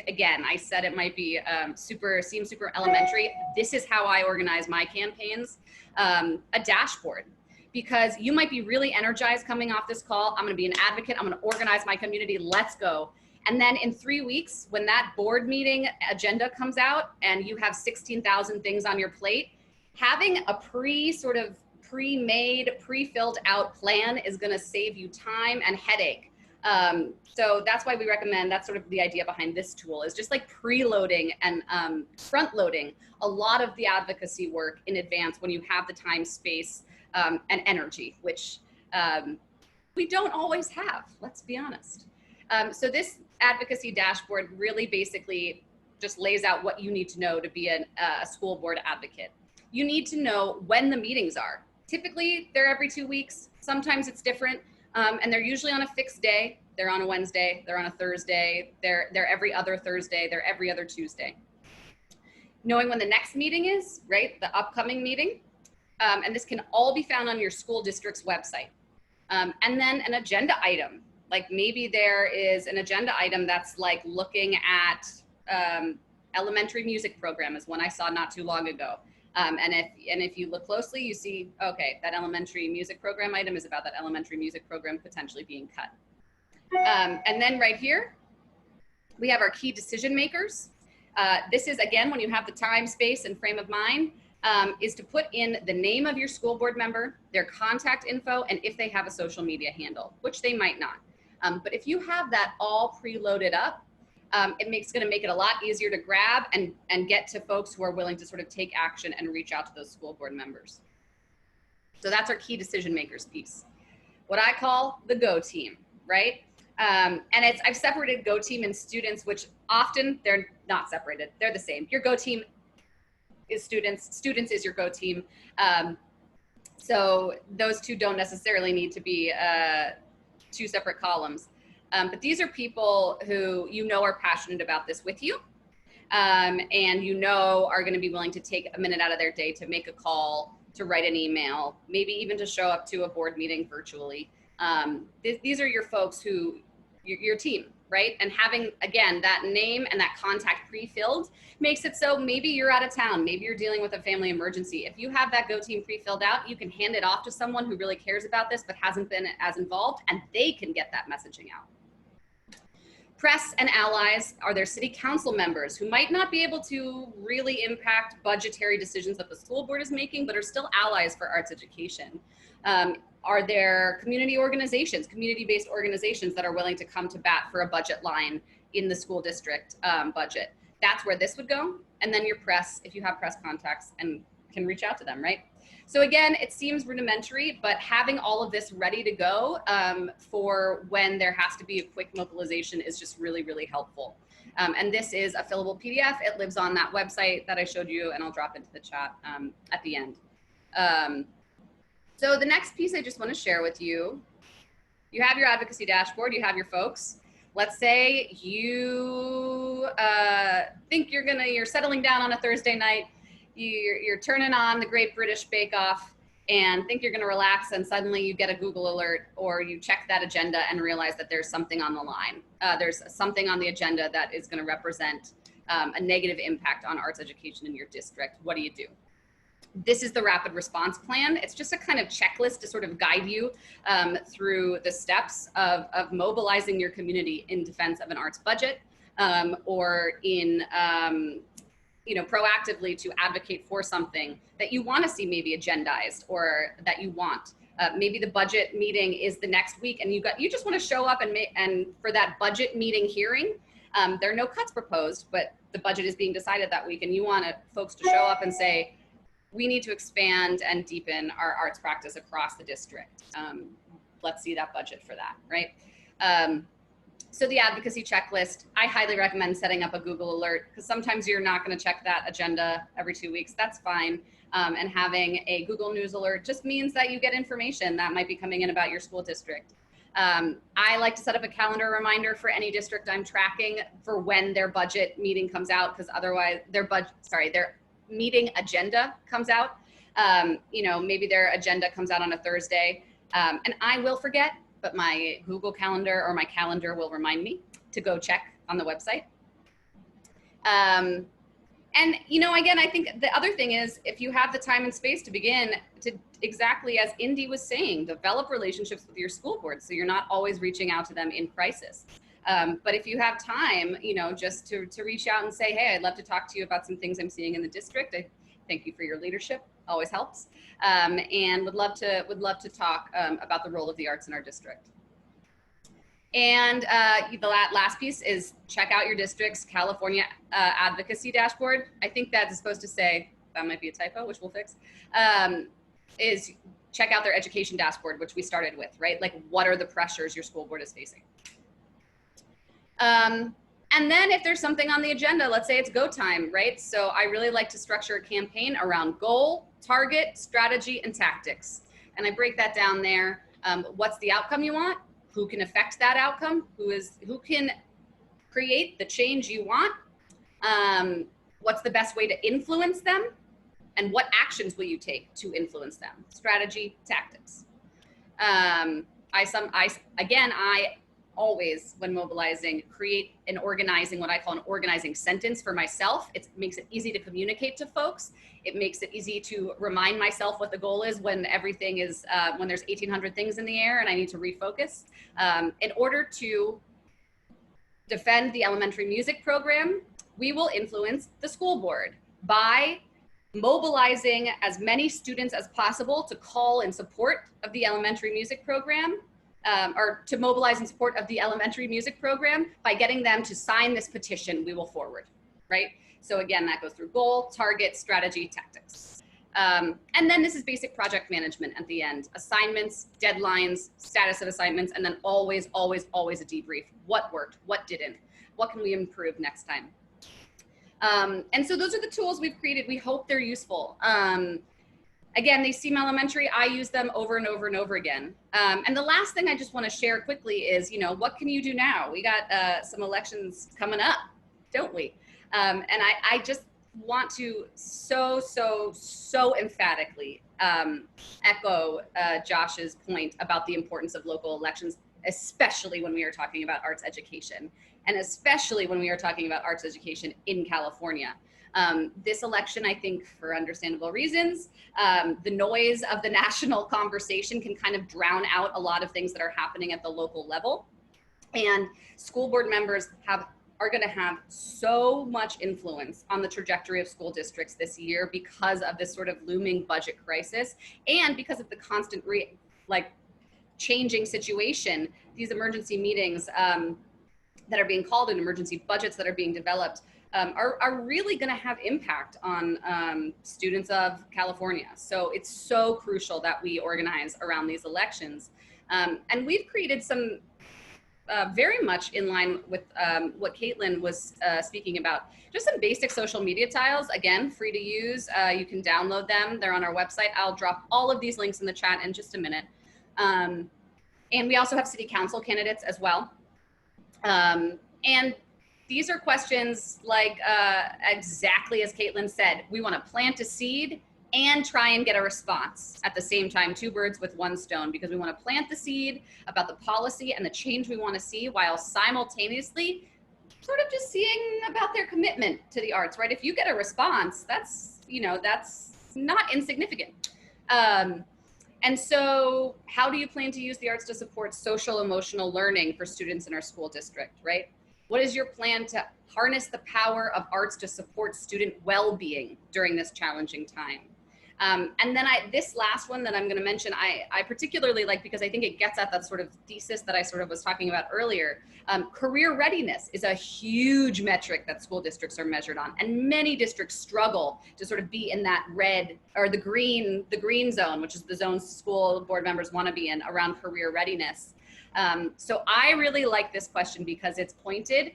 again, I said it might be seem super elementary. This is how I organize my campaigns, a dashboard. Because you might be really energized coming off this call. I'm gonna be an advocate, I'm gonna organize my community, let's go. And then in 3 weeks, when that board meeting agenda comes out and you have 16,000 things on your plate, having a pre-made, pre-filled out plan is gonna save you time and headache. So that's why we recommend, that's sort of the idea behind this tool, is just like preloading and front-loading a lot of the advocacy work in advance when you have the time, space, and energy, which we don't always have, let's be honest. So this advocacy dashboard really basically just lays out what you need to know to be a school board advocate. You need to know when the meetings are. Typically, they're every 2 weeks. Sometimes it's different, and they're usually on a fixed day. They're on a Wednesday, they're on a Thursday, they're every other Thursday, they're every other Tuesday. Knowing when the next meeting is, right, the upcoming meeting, and this can all be found on your school district's website. And then an agenda item, like maybe there is an agenda item that's like looking at elementary music program is one I saw not too long ago. And if you look closely, you see, okay, that elementary music program item is about that elementary music program potentially being cut. And then right here, we have our key decision makers. This is, again, when you have the time, space, and frame of mind, is to put in the name of your school board member, their contact info, and if they have a social media handle, which they might not. But if you have that all preloaded up, it's going to make it a lot easier to grab and get to folks who are willing to sort of take action and reach out to those school board members. So that's our key decision makers piece. What I call the go team, right? And I've separated go team and students, which often they're not separated. They're the same. Your go team is students is your go team. So those two don't necessarily need to be two separate columns. But these are people who you know are passionate about this with you, and you know are going to be willing to take a minute out of their day to make a call, to write an email, maybe even to show up to a board meeting virtually. These are your folks who, your team, right? And having, again, that name and that contact pre-filled makes it so maybe you're out of town, maybe you're dealing with a family emergency. If you have that go team pre-filled out, you can hand it off to someone who really cares about this but hasn't been as involved, and they can get that messaging out. Press and allies are their city council members who might not be able to really impact budgetary decisions that the school board is making, but are still allies for arts education. Are there community organizations, community-based organizations that are willing to come to bat for a budget line in the school district budget? That's where this would go. And then your press, if you have press contacts and can reach out to them, right? So again, it seems rudimentary, but having all of this ready to go for when there has to be a quick mobilization is just really, really helpful. And this is a fillable PDF. It lives on that website that I showed you, and I'll drop into the chat at the end. So the next piece I just want to share with you, you have your advocacy dashboard, you have your folks. Let's say you think you're settling down on a Thursday night, you're turning on the Great British Bake Off and think you're going to relax, and suddenly you get a Google alert, or you check that agenda and realize that there's something on the line. There's something on the agenda that is going to represent a negative impact on arts education in your district. What do you do? This is the rapid response plan. It's just a kind of checklist to sort of guide you through the steps of mobilizing your community in defense of an arts budget, or in proactively to advocate for something that you want to see maybe agendized, or that you want. Maybe the budget meeting is the next week, and you just want to show up and for that budget meeting hearing, there are no cuts proposed, but the budget is being decided that week, and you want folks to show up and say, we need to expand and deepen our arts practice across the district. Let's see that budget for that, right? So the advocacy checklist, I highly recommend setting up a Google alert, because sometimes you're not going to check that agenda every 2 weeks. That's fine. And having a Google News alert just means that you get information that might be coming in about your school district. I like to set up a calendar reminder for any district I'm tracking for when their budget meeting comes out, because otherwise their meeting agenda comes out. Maybe their agenda comes out on a Thursday, and I will forget, but my Google Calendar or my calendar will remind me to go check on the website. And again, I think the other thing is, if you have the time and space to begin to, exactly as Indy was saying, develop relationships with your school board so you're not always reaching out to them in crisis. But if you have time, just to reach out and say, hey, I'd love to talk to you about some things I'm seeing in the district. I thank you for your leadership, always helps. And would love to talk about the role of the arts in our district. And the last piece is check out your district's California advocacy dashboard. I think that's supposed to say, that might be a typo, which we'll fix, is check out their education dashboard, which we started with, right? Like, what are the pressures your school board is facing? And then if there's something on the agenda, let's say it's go time, right? So I really like to structure a campaign around goal, target, strategy, and tactics. And I break that down there. What's the outcome you want? Who can affect that outcome? Who can create the change you want? What's the best way to influence them? And what actions will you take to influence them? Strategy, tactics. I always, when mobilizing, create what I call an organizing sentence for myself. It makes it easy to communicate to folks. It makes it easy to remind myself what the goal is when everything is, when there's 1,800 things in the air and I need to refocus. In order to defend the elementary music program, we will influence the school board by mobilizing as many students as possible to call in support of the elementary music program. Or to mobilize in support of the elementary music program by getting them to sign this petition we will forward, right? So again, that goes through goal, target, strategy, tactics. And then this is basic project management at the end. Assignments, deadlines, status of assignments, and then always, always, always a debrief. What worked? What didn't? What can we improve next time? And so those are the tools we've created. We hope they're useful. Again, they seem elementary. I use them over and over and over again. And the last thing I just want to share quickly is, what can you do now? We got some elections coming up, don't we? And I just want to so emphatically echo Josh's point about the importance of local elections, especially when we are talking about arts education, and especially when we are talking about arts education in California. This election, I think, for understandable reasons, the noise of the national conversation can kind of drown out a lot of things that are happening at the local level. And school board members are going to have so much influence on the trajectory of school districts this year because of this sort of looming budget crisis, and because of the constant changing situation. These emergency meetings that are being called, and emergency budgets that are being developed are really going to have impact on students of California. So it's so crucial that we organize around these elections. And we've created some very much in line with what Caitlin was speaking about, just some basic social media tiles, again, free to use. You can download them. They're on our website. I'll drop all of these links in the chat in just a minute. And we also have city council candidates as well. And these are questions like exactly as Caitlin said, we want to plant a seed and try and get a response at the same time, 2 birds with 1 stone, because we want to plant the seed about the policy and the change we want to see, while simultaneously sort of just seeing about their commitment to the arts, right? If you get a response, that's not insignificant. And so how do you plan to use the arts to support social emotional learning for students in our school district, right? What is your plan to harness the power of arts to support student well-being during this challenging time? And then this last one that I'm going to mention, I particularly like because I think it gets at that sort of thesis that I sort of was talking about earlier. Career readiness is a huge metric that school districts are measured on, and many districts struggle to sort of be in that red or the green zone, which is the zone school board members want to be in around career readiness. So I really like this question because it's pointed.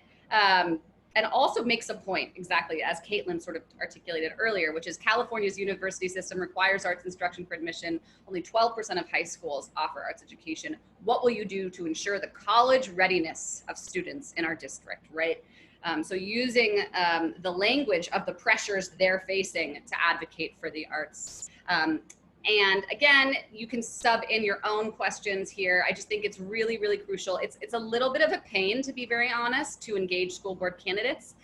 And also makes a point, exactly as Caitlin sort of articulated earlier, which is California's university system requires arts instruction for admission. Only 12% of high schools offer arts education. What will you do to ensure the college readiness of students in our district, right? So using the language of the pressures they're facing to advocate for the arts. And again, you can sub in your own questions here. I just think it's really, really crucial. It's a little bit of a pain, to be very honest, to engage school board candidates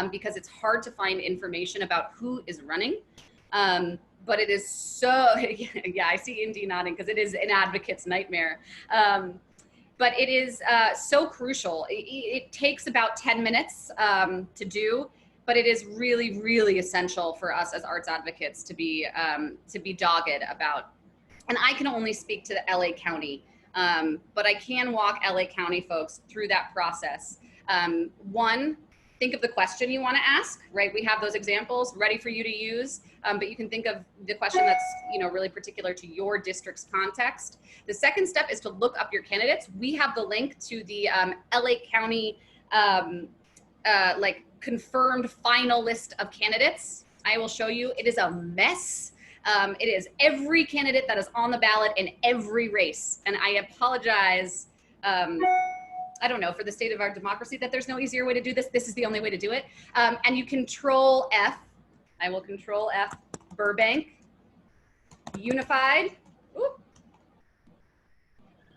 because it's hard to find information about who is running. But it is so, yeah, I see Indy nodding because it is an advocate's nightmare. But it is so crucial. It takes about 10 minutes to do. But it is really, really essential for us as arts advocates to be dogged about. And I can only speak to the LA County, but I can walk LA County folks through that process. One, think of the question you want to ask, right? We have those examples ready for you to use, but you can think of the question that's really particular to your district's context. The second step is to look up your candidates. We have the link to the LA County confirmed final list of candidates. I will show you. It is a mess. It is every candidate that is on the ballot in every race. And I apologize, I don't know, for the state of our democracy that there's no easier way to do this. This is the only way to do it. And you control F. I will control F, Burbank, Unified.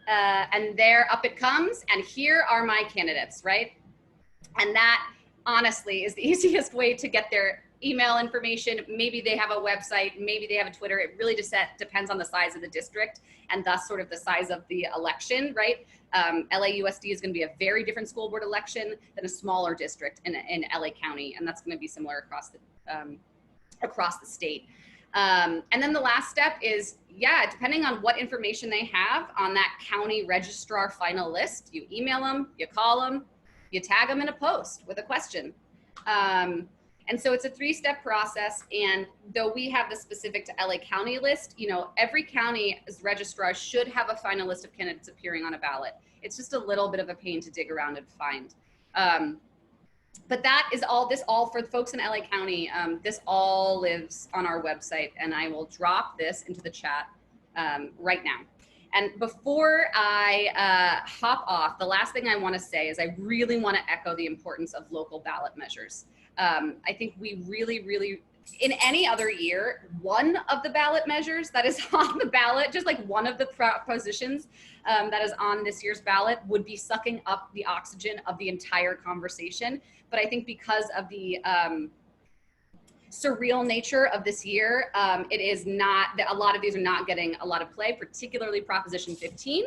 And there up it comes. And here are my candidates, right? And that honestly is the easiest way to get their email information. Maybe they have a website, maybe they have a Twitter. It really just depends on the size of the district and thus sort of the size of the election, right? LAUSD is going to be a very different school board election than a smaller district in LA County, and that's going to be similar across the state. And then the last step is, yeah, depending on what information they have on that county registrar final list, you email them, you call them, you tag them in a post with a question. And so it's a 3-step process. And though we have the specific to LA County list, every county's registrar should have a final list of candidates appearing on a ballot. It's just a little bit of a pain to dig around and find. But that is all for folks in LA County. This all lives on our website, and I will drop this into the chat right now. And before I hop off, the last thing I want to say is I really want to echo the importance of local ballot measures. I think we really, really, in any other year, one of the ballot measures that is on the ballot, just like one of the propositions that is on this year's ballot would be sucking up the oxygen of the entire conversation. But I think because of the surreal nature of this year, it is not, a lot of these are not getting a lot of play, particularly Proposition 15,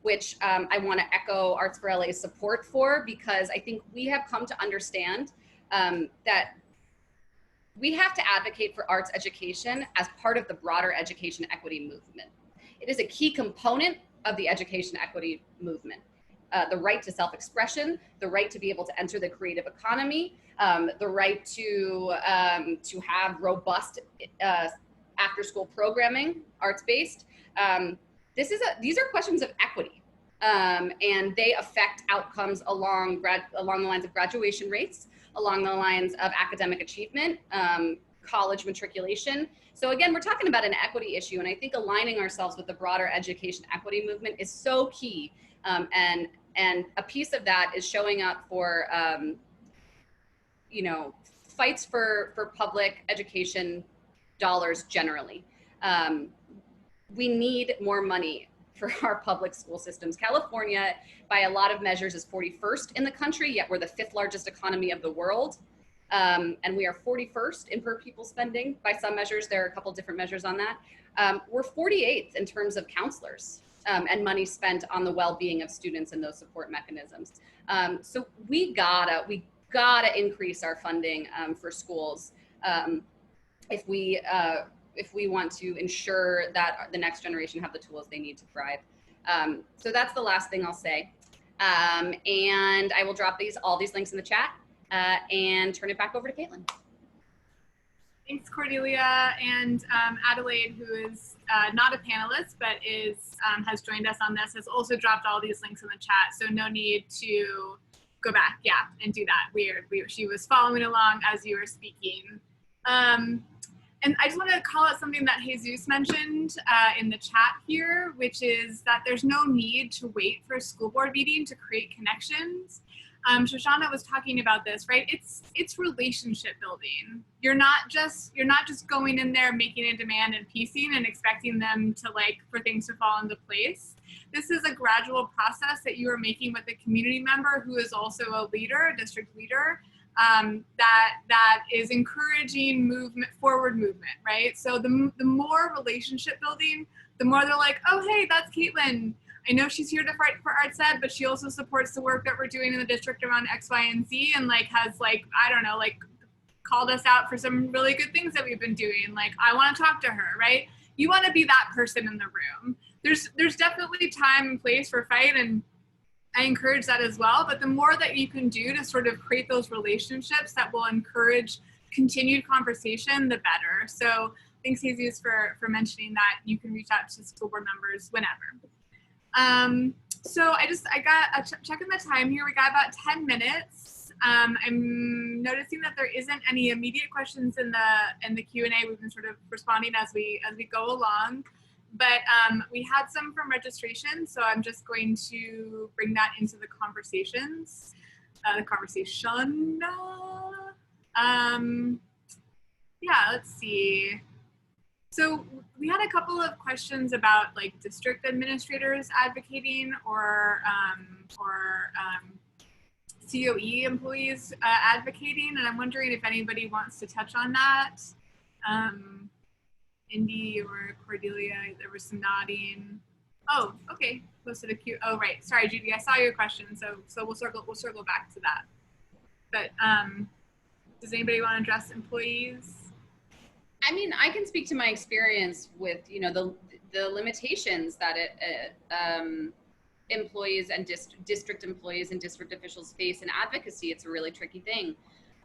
which I want to echo Arts for LA's support for, because I think we have come to understand that we have to advocate for arts education as part of the broader education equity movement. It is a key component of the education equity movement. The right to self-expression, the right to be able to enter the creative economy, the right to have robust after-school programming, arts-based. These are questions of equity, and they affect outcomes along the lines of graduation rates, along the lines of academic achievement, college matriculation. So again, we're talking about an equity issue, and I think aligning ourselves with the broader education equity movement is so key. And a piece of that is showing up for, fights for public education dollars generally. We need more money for our public school systems. California, by a lot of measures, is 41st in the country, yet we're the 5th largest economy of the world. And we are 41st in per pupil spending. By some measures, there are a couple different measures on that. We're 48th in terms of counselors. And money spent on the well-being of students and those support mechanisms. So we gotta increase our funding for schools if we if we want to ensure that the next generation have the tools they need to thrive. So that's the last thing I'll say. And I will drop all these links in the chat and turn it back over to Caitlin. Thanks, Cordelia. And Adelaide, who is not a panelist, but has joined us on this, has also dropped all these links in the chat. So no need to go back, and do that. She was following along as you were speaking. And I just want to call out something that Jesus mentioned in the chat here, which is that there's no need to wait for a school board meeting to create connections. Shoshana was talking about this, right? It's relationship building. You're not just going in there making a demand and piecing and expecting them to for things to fall into place. This is a gradual process that you are making with a community member who is also a leader, a district leader, that is encouraging forward movement, right? So the more relationship building, the more they're like, oh, hey, that's Caitlin. I know she's here to fight for Arts Ed, but she also supports the work that we're doing in the district around X, Y, and Z, and has I don't know, called us out for some really good things that we've been doing. I want to talk to her, right? You want to be that person in the room. There's definitely time and place for fight, and I encourage that as well. But the more that you can do to sort of create those relationships that will encourage continued conversation, the better. So thanks, Jesus, for mentioning that you can reach out to school board members whenever. So I got checking the time here. We got about 10 minutes. I'm noticing that there isn't any immediate questions in the Q&A. We've been sort of responding as we go along, but we had some from registration. So I'm just going to bring that into the conversations, yeah, let's see. So we had a couple of questions about district administrators advocating or COE employees advocating, and I'm wondering if anybody wants to touch on that. Indy or Cordelia, there was some nodding. Oh, okay, posted a queue. Oh, right. Sorry, Judy, I saw your question, so we'll circle back to that. But does anybody want to address employees? I mean, I can speak to my experience with, the limitations that employees and district employees and district officials face in advocacy. It's a really tricky thing.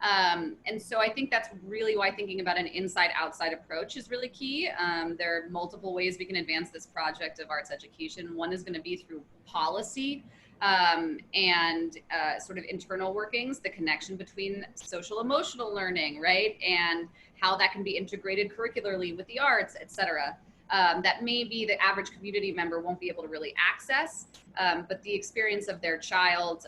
And so I think that's really why thinking about an inside-outside approach is really key. There are multiple ways we can advance this project of arts education. One is going to be through policy and sort of internal workings, the connection between social emotional learning, right? And how that can be integrated curricularly with the arts, et cetera. That maybe the average community member won't be able to really access, but the experience of their child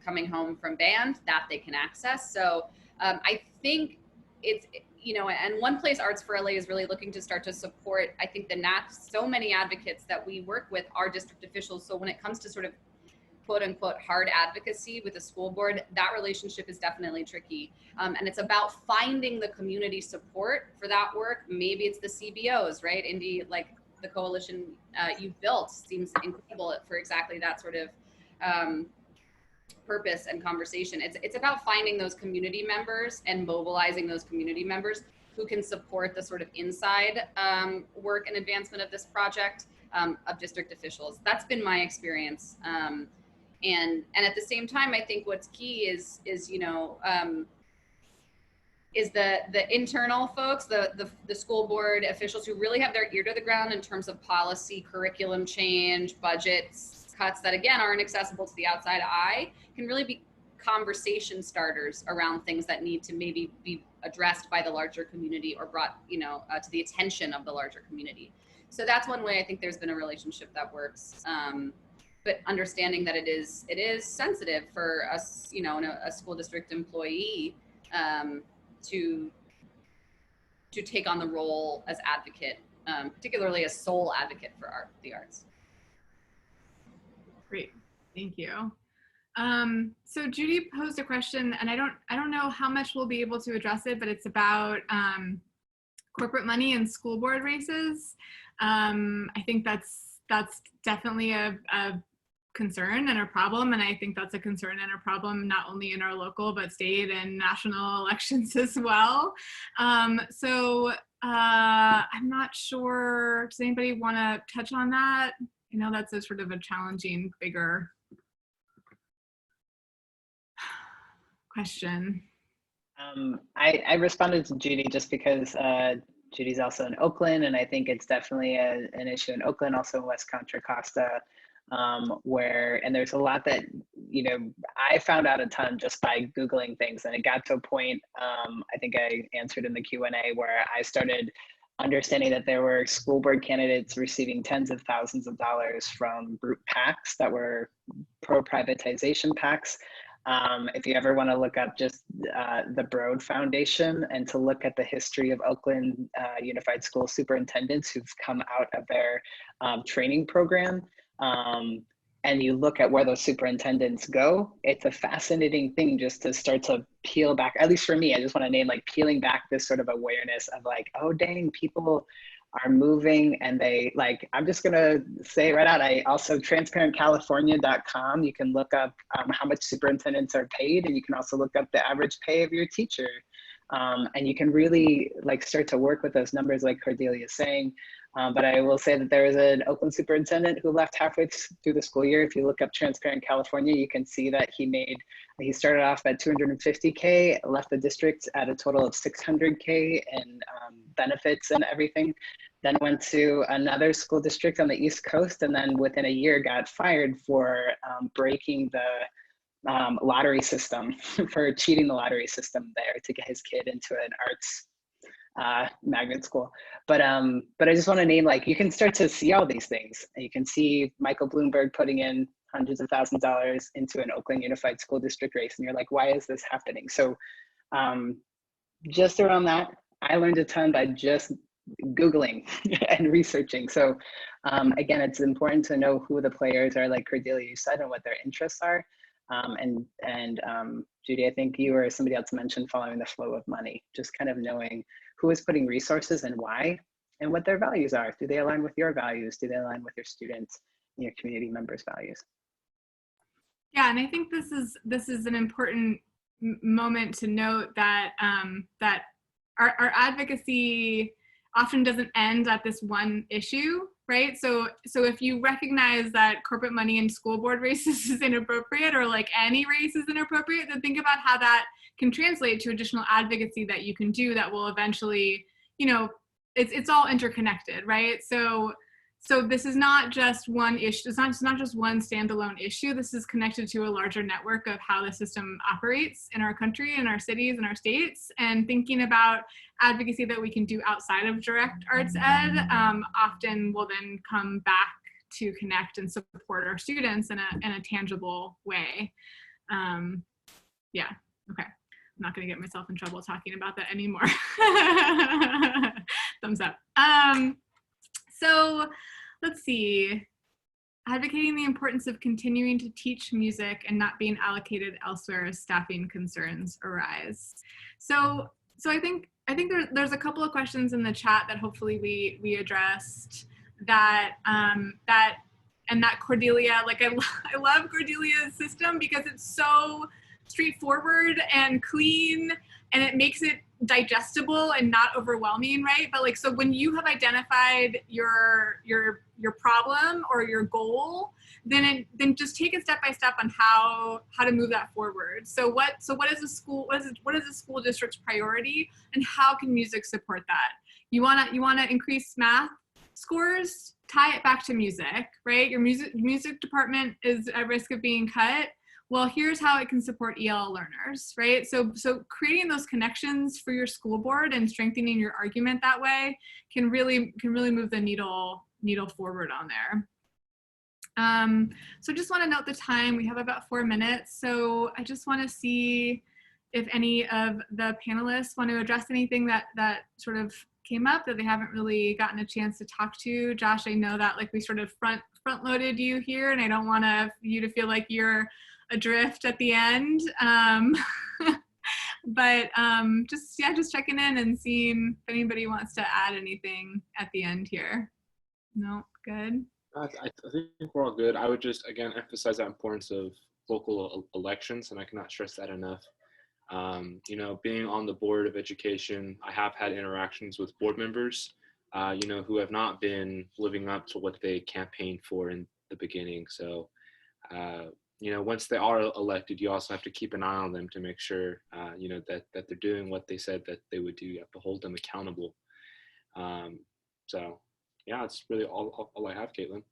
coming home from band, that they can access. So I think it's, and one place Arts for LA is really looking to start to support, I think so many advocates that we work with are district officials. So when it comes to sort of quote unquote hard advocacy with the school board, that relationship is definitely tricky. And it's about finding the community support for that work. Maybe it's the CBOs, right? Indy, the coalition you've built seems incredible for exactly that sort of purpose and conversation. It's about finding those community members and mobilizing those community members who can support the sort of inside work and advancement of this project of district officials. That's been my experience. And at the same time, I think what's key is the internal folks, the school board officials who really have their ear to the ground in terms of policy, curriculum change, budgets, cuts that again aren't accessible to the outside eye, can really be conversation starters around things that need to maybe be addressed by the larger community or brought to the attention of the larger community. So that's one way I think there's been a relationship that works. But understanding that it is sensitive for us, a school district employee to take on the role as advocate, particularly a sole advocate for the arts. Great, thank you. So Judy posed a question, and I don't know how much we'll be able to address it, but it's about corporate money and school board races. I think that's definitely a concern and a problem, and I think that's a concern and a problem not only in our local but state and national elections as well. So I'm not sure. Does anybody want to touch on that? I know that's a sort of a challenging, bigger question. I responded to Judy just because Judy's also in Oakland, and I think it's definitely an issue in Oakland, also in West Contra Costa, and there's a lot that, I found out a ton just by Googling things, and it got to a point, I think I answered in the Q&A, where I started understanding that there were school board candidates receiving tens of thousands of dollars from group PACs that were pro-privatization PACs. If you ever want to look up just the Broad Foundation and to look at the history of Oakland Unified School Superintendents who've come out of their training program, and you look at where those superintendents go, it's a fascinating thing just to start to peel back, at least for me, I just want to name, like, peeling back this sort of awareness of, like, oh dang, people are moving, and they, like, I'm just gonna say it right out, I also, transparentcalifornia.com, you can look up how much superintendents are paid, and you can also look up the average pay of your teacher. And you can really, like, start to work with those numbers, like Cordelia is saying. But I will say that there is an Oakland superintendent who left halfway through the school year. If you look up Transparent California, you can see that he started off at 250K, left the district at a total of 600K in benefits and everything. Then went to another school district on the East Coast, and then within a year got fired for breaking the lottery system, for cheating the lottery system there to get his kid into an arts magnet school. But I just want to name, like, you can start to see all these things. You can see Michael Bloomberg putting in hundreds of thousands of dollars into an Oakland Unified School District race, and you're like, why is this happening? So just around that, I learned a ton by just Googling and researching. So again, it's important to know who the players are, like Cordelia said, and what their interests are. Judy, I think you or somebody else mentioned following the flow of money, just kind of knowing who is putting resources and why, and what their values are. Do they align with your values? Do they align with your students and your community members' values? Yeah, and I think this is an important moment to note that that our advocacy often doesn't end at this one issue, right? So if you recognize that corporate money in school board races is inappropriate, or like any race is inappropriate, then think about how that can translate to additional advocacy that you can do that will eventually, it's all interconnected, right? So this is not just one issue. It's not just one standalone issue. This is connected to a larger network of how the system operates in our country, in our cities, in our states. And thinking about advocacy that we can do outside of direct arts ed often will then come back to connect and support our students in a tangible way. Yeah. Okay. I'm not going to get myself in trouble talking about that anymore. Thumbs up. So let's see. Advocating the importance of continuing to teach music and not being allocated elsewhere as staffing concerns arise. So I think there's a couple of questions in the chat that hopefully we addressed that that Cordelia, like I love Cordelia's system because it's so straightforward and clean, and it makes it digestible and not overwhelming, right? But like, so when you have identified your problem or your goal, then just take it step by step on how to move that forward. So what is a school district's priority, and how can music support that? You wanna increase math scores, tie it back to music, right? Your music department is at risk of being cut. Well, here's how it can support EL learners, right? So creating those connections for your school board and strengthening your argument that way can really move the needle forward on there. So just want to note the time. We have about 4 minutes. So I just want to see if any of the panelists want to address anything that sort of came up that they haven't really gotten a chance to talk to. Josh, I know that like we sort of front loaded you here, and I don't want you to feel like you're adrift at the end. But just checking in and seeing if anybody wants to add anything at the end here. No, good. I think we're all good. I would just, again, emphasize the importance of local elections, and I cannot stress that enough. You know, being on the board of education, I have had interactions with board members, you know, who have not been living up to what they campaigned for in the beginning. So, you know, once they are elected, you also have to keep an eye on them to make sure, you know, that they're doing what they said that they would do. You have to hold them accountable. So, yeah, it's really all I have, Caitlin.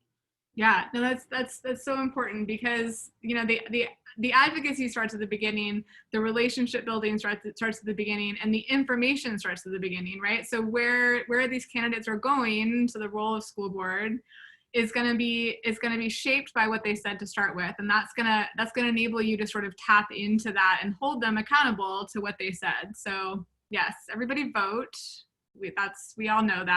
Yeah, no, that's so important because, you know, the advocacy starts at the beginning, the relationship building starts at the beginning, and the information starts at the beginning, right? So where these candidates are going to the role of school board is going to be shaped by what they said to start with, and that's gonna enable you to sort of tap into that and hold them accountable to what they said. So yes, everybody vote. We all know that.